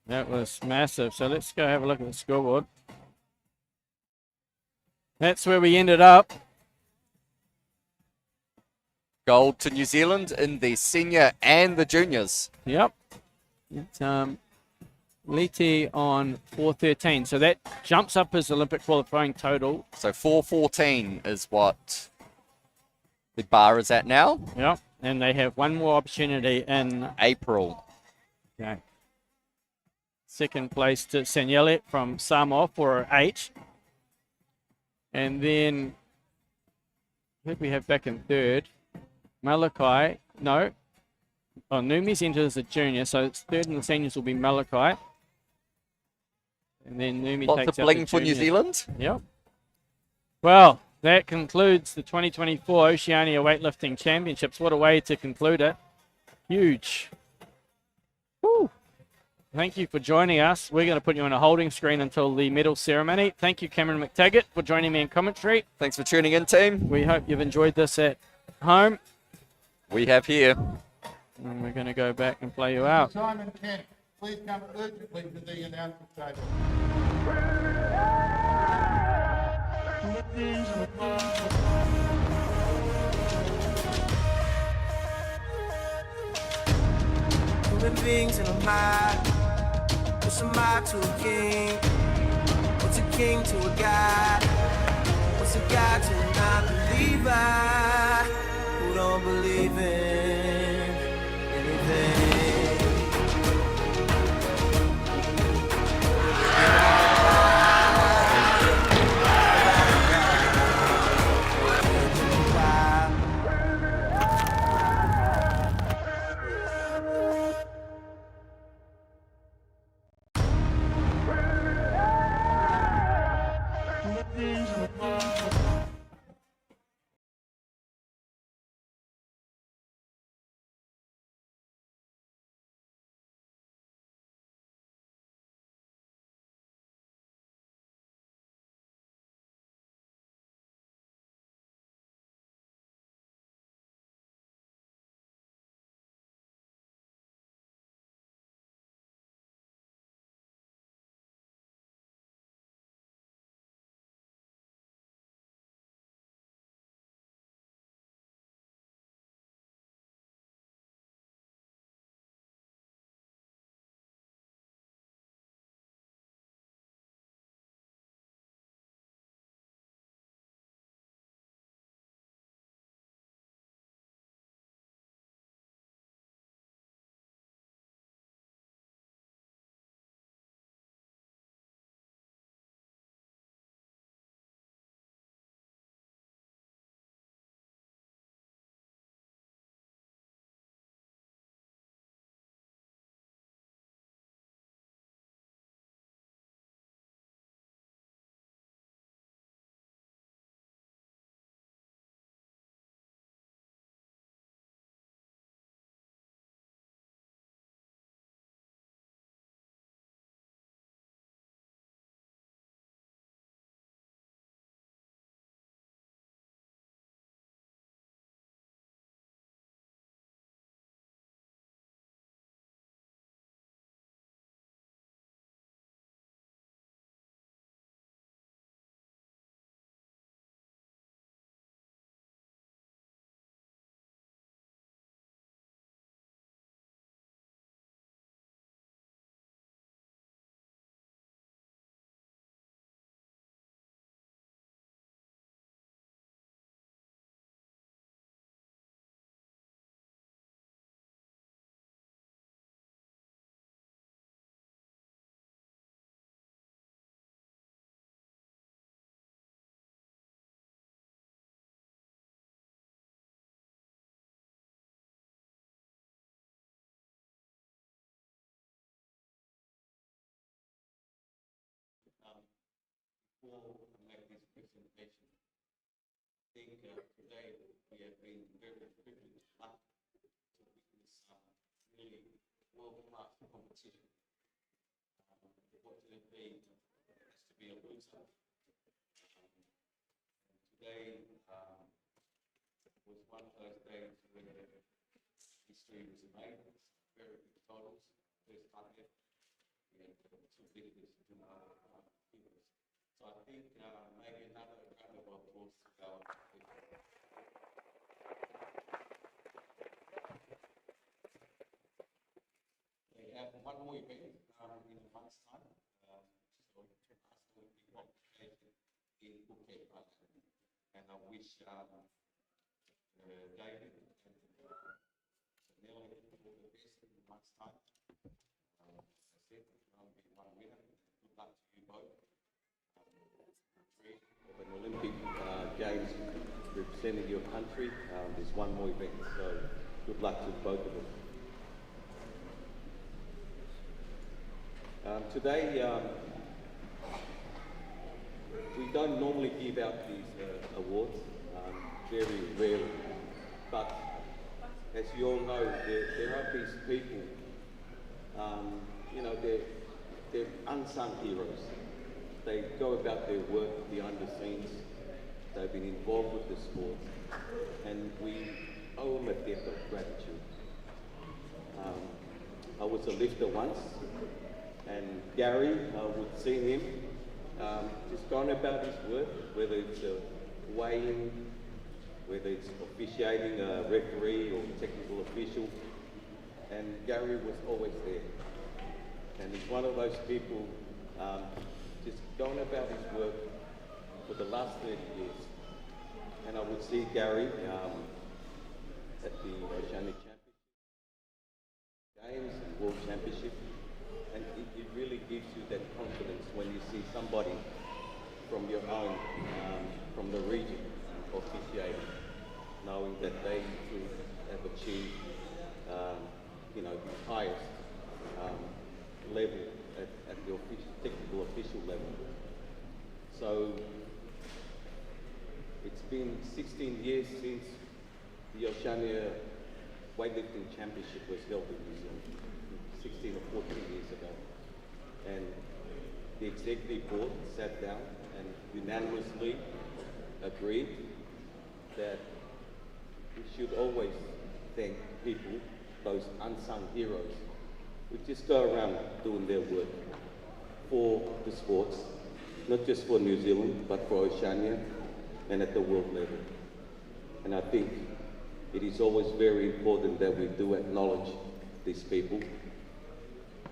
That was massive. So let's go have a look at the scoreboard. That's where we ended up. Gold to New Zealand in the senior and the juniors. Yep. It's Liti on 413. So that jumps up his Olympic qualifying total. So 414 is what the bar is at now. Yep. And they have one more opportunity in April. okay. Second place to Sanyele from Samoa for 8. And then who did we have back in third? Malachi. No. Oh, Numi's entered as a junior, so it's third in the seniors will be Malachi. And then Numi Lots takes of out the bling for New juniors. Zealand. Yep. Well, that concludes the 2024 Oceania Weightlifting Championships. What a way to conclude it. Huge. Woo. Thank you for joining us. We're going to put you on a holding screen until the medal ceremony. Thank you, Cameron McTaggart, for joining me in commentary. Thanks for tuning in, team. We hope you've enjoyed this at home. We have here. And we're going to go back and play you out. Simon Kent, please come urgently to the announcement table. Human beings in a mind. What's a mind to a king? What's a king to a god? What's a god to a non-believer who don't believe in anything? before I make this presentation, I think today we have been very privileged to witness some really world-class competition. Fortunately, it has to be a loser. Today was one of those days where history was made. Very big titles. First time ever. We had two lifters to figures. So I think maybe another round of applause to go. We have one more event in a month's time. So international Olympic qualification in Phuket, Auckland. And I wish David and Chanel all the best in a month's time. As I said, I'll be one winner. Good luck to you both. Of an Olympic Games representing your country. There's one more event, so good luck to both of them. Today, we don't normally give out these awards, very rarely, but as you all know, there are these people, you know, they're unsung heroes. They go about their work behind the scenes, they've been involved with the sport, and we owe them a debt of gratitude. I was a lifter once, and Gary, would see him just going about his work, whether it's weighing, whether it's officiating a referee or technical official, and Gary was always there. And he's one of those people just going about his work for the last 30 years. And I would see Gary at the Oceania Championships, Games and World Championship. And it really gives you that confidence when you see somebody from your own, from the region, officiating, knowing that they too have achieved, you know, the highest level at the technical official level. So it's been 16 years since the Oceania Weightlifting Championship was held in New Zealand. 16 or 14 years ago, and the executive board sat down and unanimously agreed that we should always thank people, those unsung heroes, who just go around doing their work for the sports, not just for New Zealand, but for Oceania and at the world level. And I think it is always very important that we do acknowledge these people.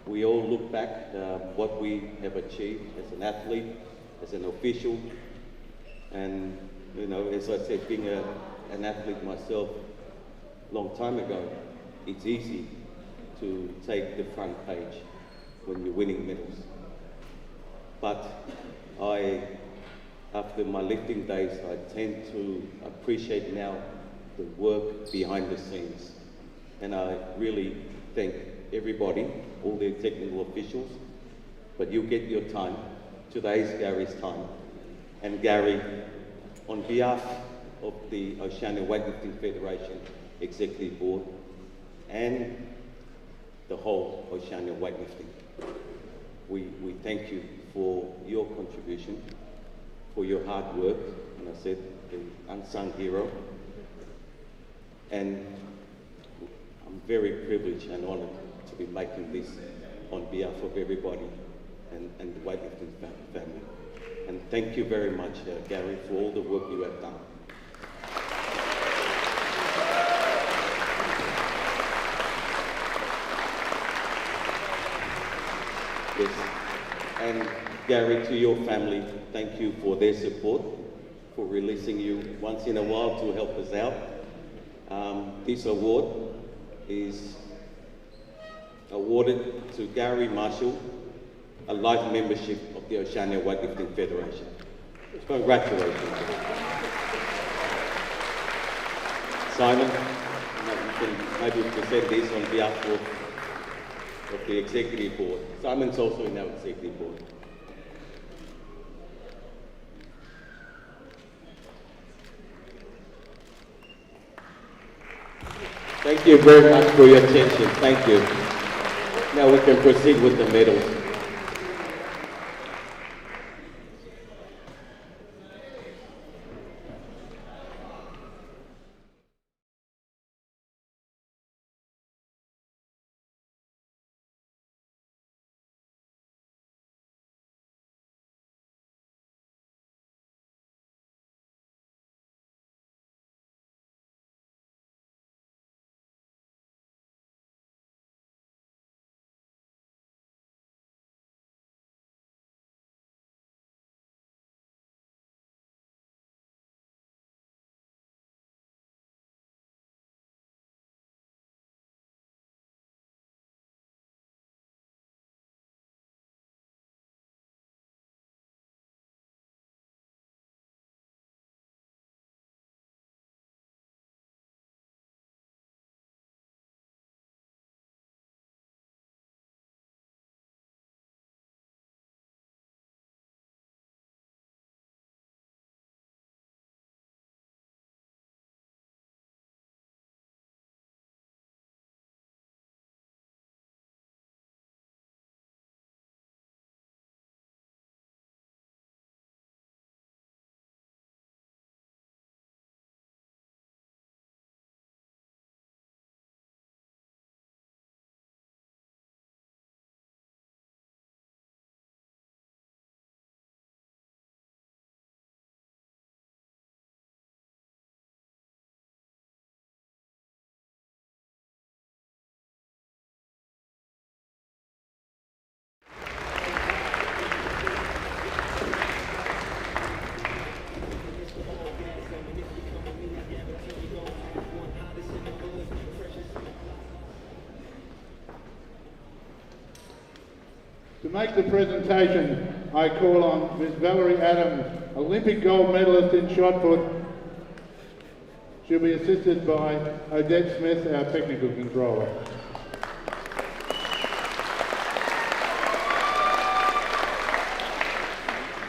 We all look back what we have achieved as an athlete, as an official, and you know, as I said, being an athlete myself a long time ago, it's easy to take the front page when you're winning medals. But after my lifting days, I tend to appreciate now the work behind the scenes, and I really thank everybody, all the technical officials, but you get your time. Today's Gary's time. And Gary, on behalf of the Oceania Weightlifting Federation Executive Board and the whole Oceania Weightlifting, we thank you for your contribution, for your hard work, and I said, the unsung hero. And I'm very privileged and honoured to be making this on behalf of everybody and the weightlifting family. And thank you very much, Gary, for all the work you have done. Yes. And Gary, to your family, thank you for their support, for releasing you once in a while to help us out. This award is awarded to Gary Marshall, a life membership of the Oceania Weightlifting Federation. Congratulations. Simon, you can maybe present this on behalf of the executive board. Simon's also in our executive board. Thank you very much for your attention. Thank you. Now we can proceed with the medals. To make the presentation, I call on Ms. Valerie Adams, Olympic gold medalist in shot put. She'll be assisted by Odette Smith, our technical controller.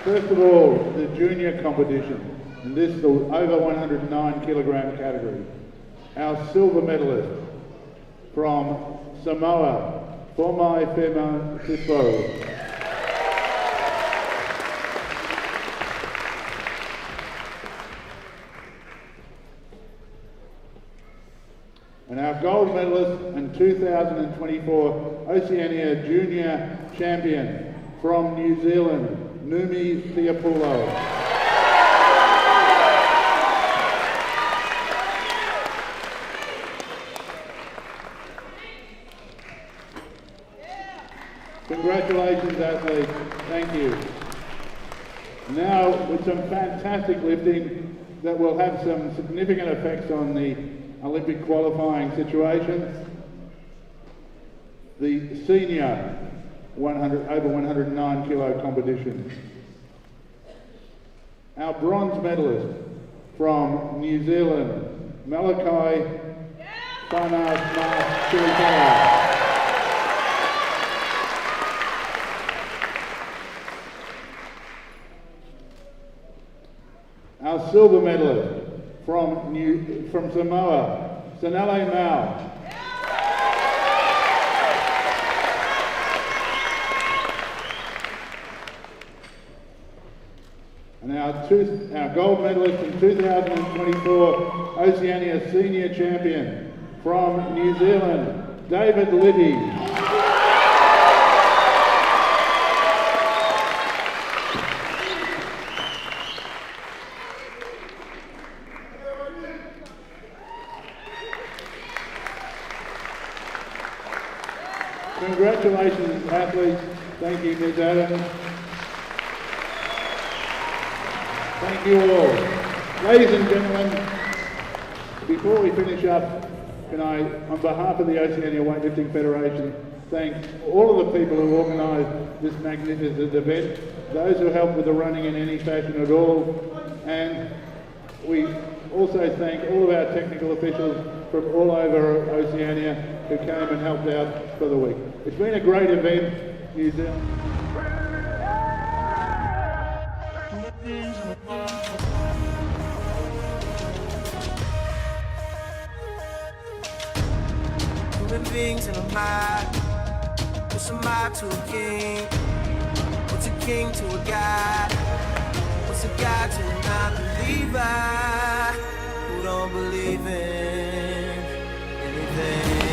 First of all, the junior competition, and this is the over 109 kilogram category. Our silver medalist from Samoa, Formai Fema Sifo. And our gold medalist and 2024 Oceania Junior Champion from New Zealand, Numi Theopulo. Congratulations, athletes. Thank you. Now, with some fantastic lifting that will have some significant effects on the Olympic qualifying situation, the senior over 109 kilo competition. Our bronze medalist from New Zealand, Malachi Whanasma. Our silver medalist from Samoa, Sanele Mau. And our gold medalist in 2024 Oceania Senior Champion from New Zealand, David Liddy. Congratulations, athletes. Thank you, Ms. Adams. Thank you all. Ladies and gentlemen, before we finish up, can I, on behalf of the Oceania Weightlifting Federation, thank all of the people who organised this magnificent event, those who helped with the running in any fashion at all, and we also thank all of our technical officials from all over Oceania who came and helped out for the week. It's been a great event, New Zealand. things in a mind. What's a mind to a king? What's a king to a god? What's a god to a non-believer who don't believe in anything?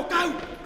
I go,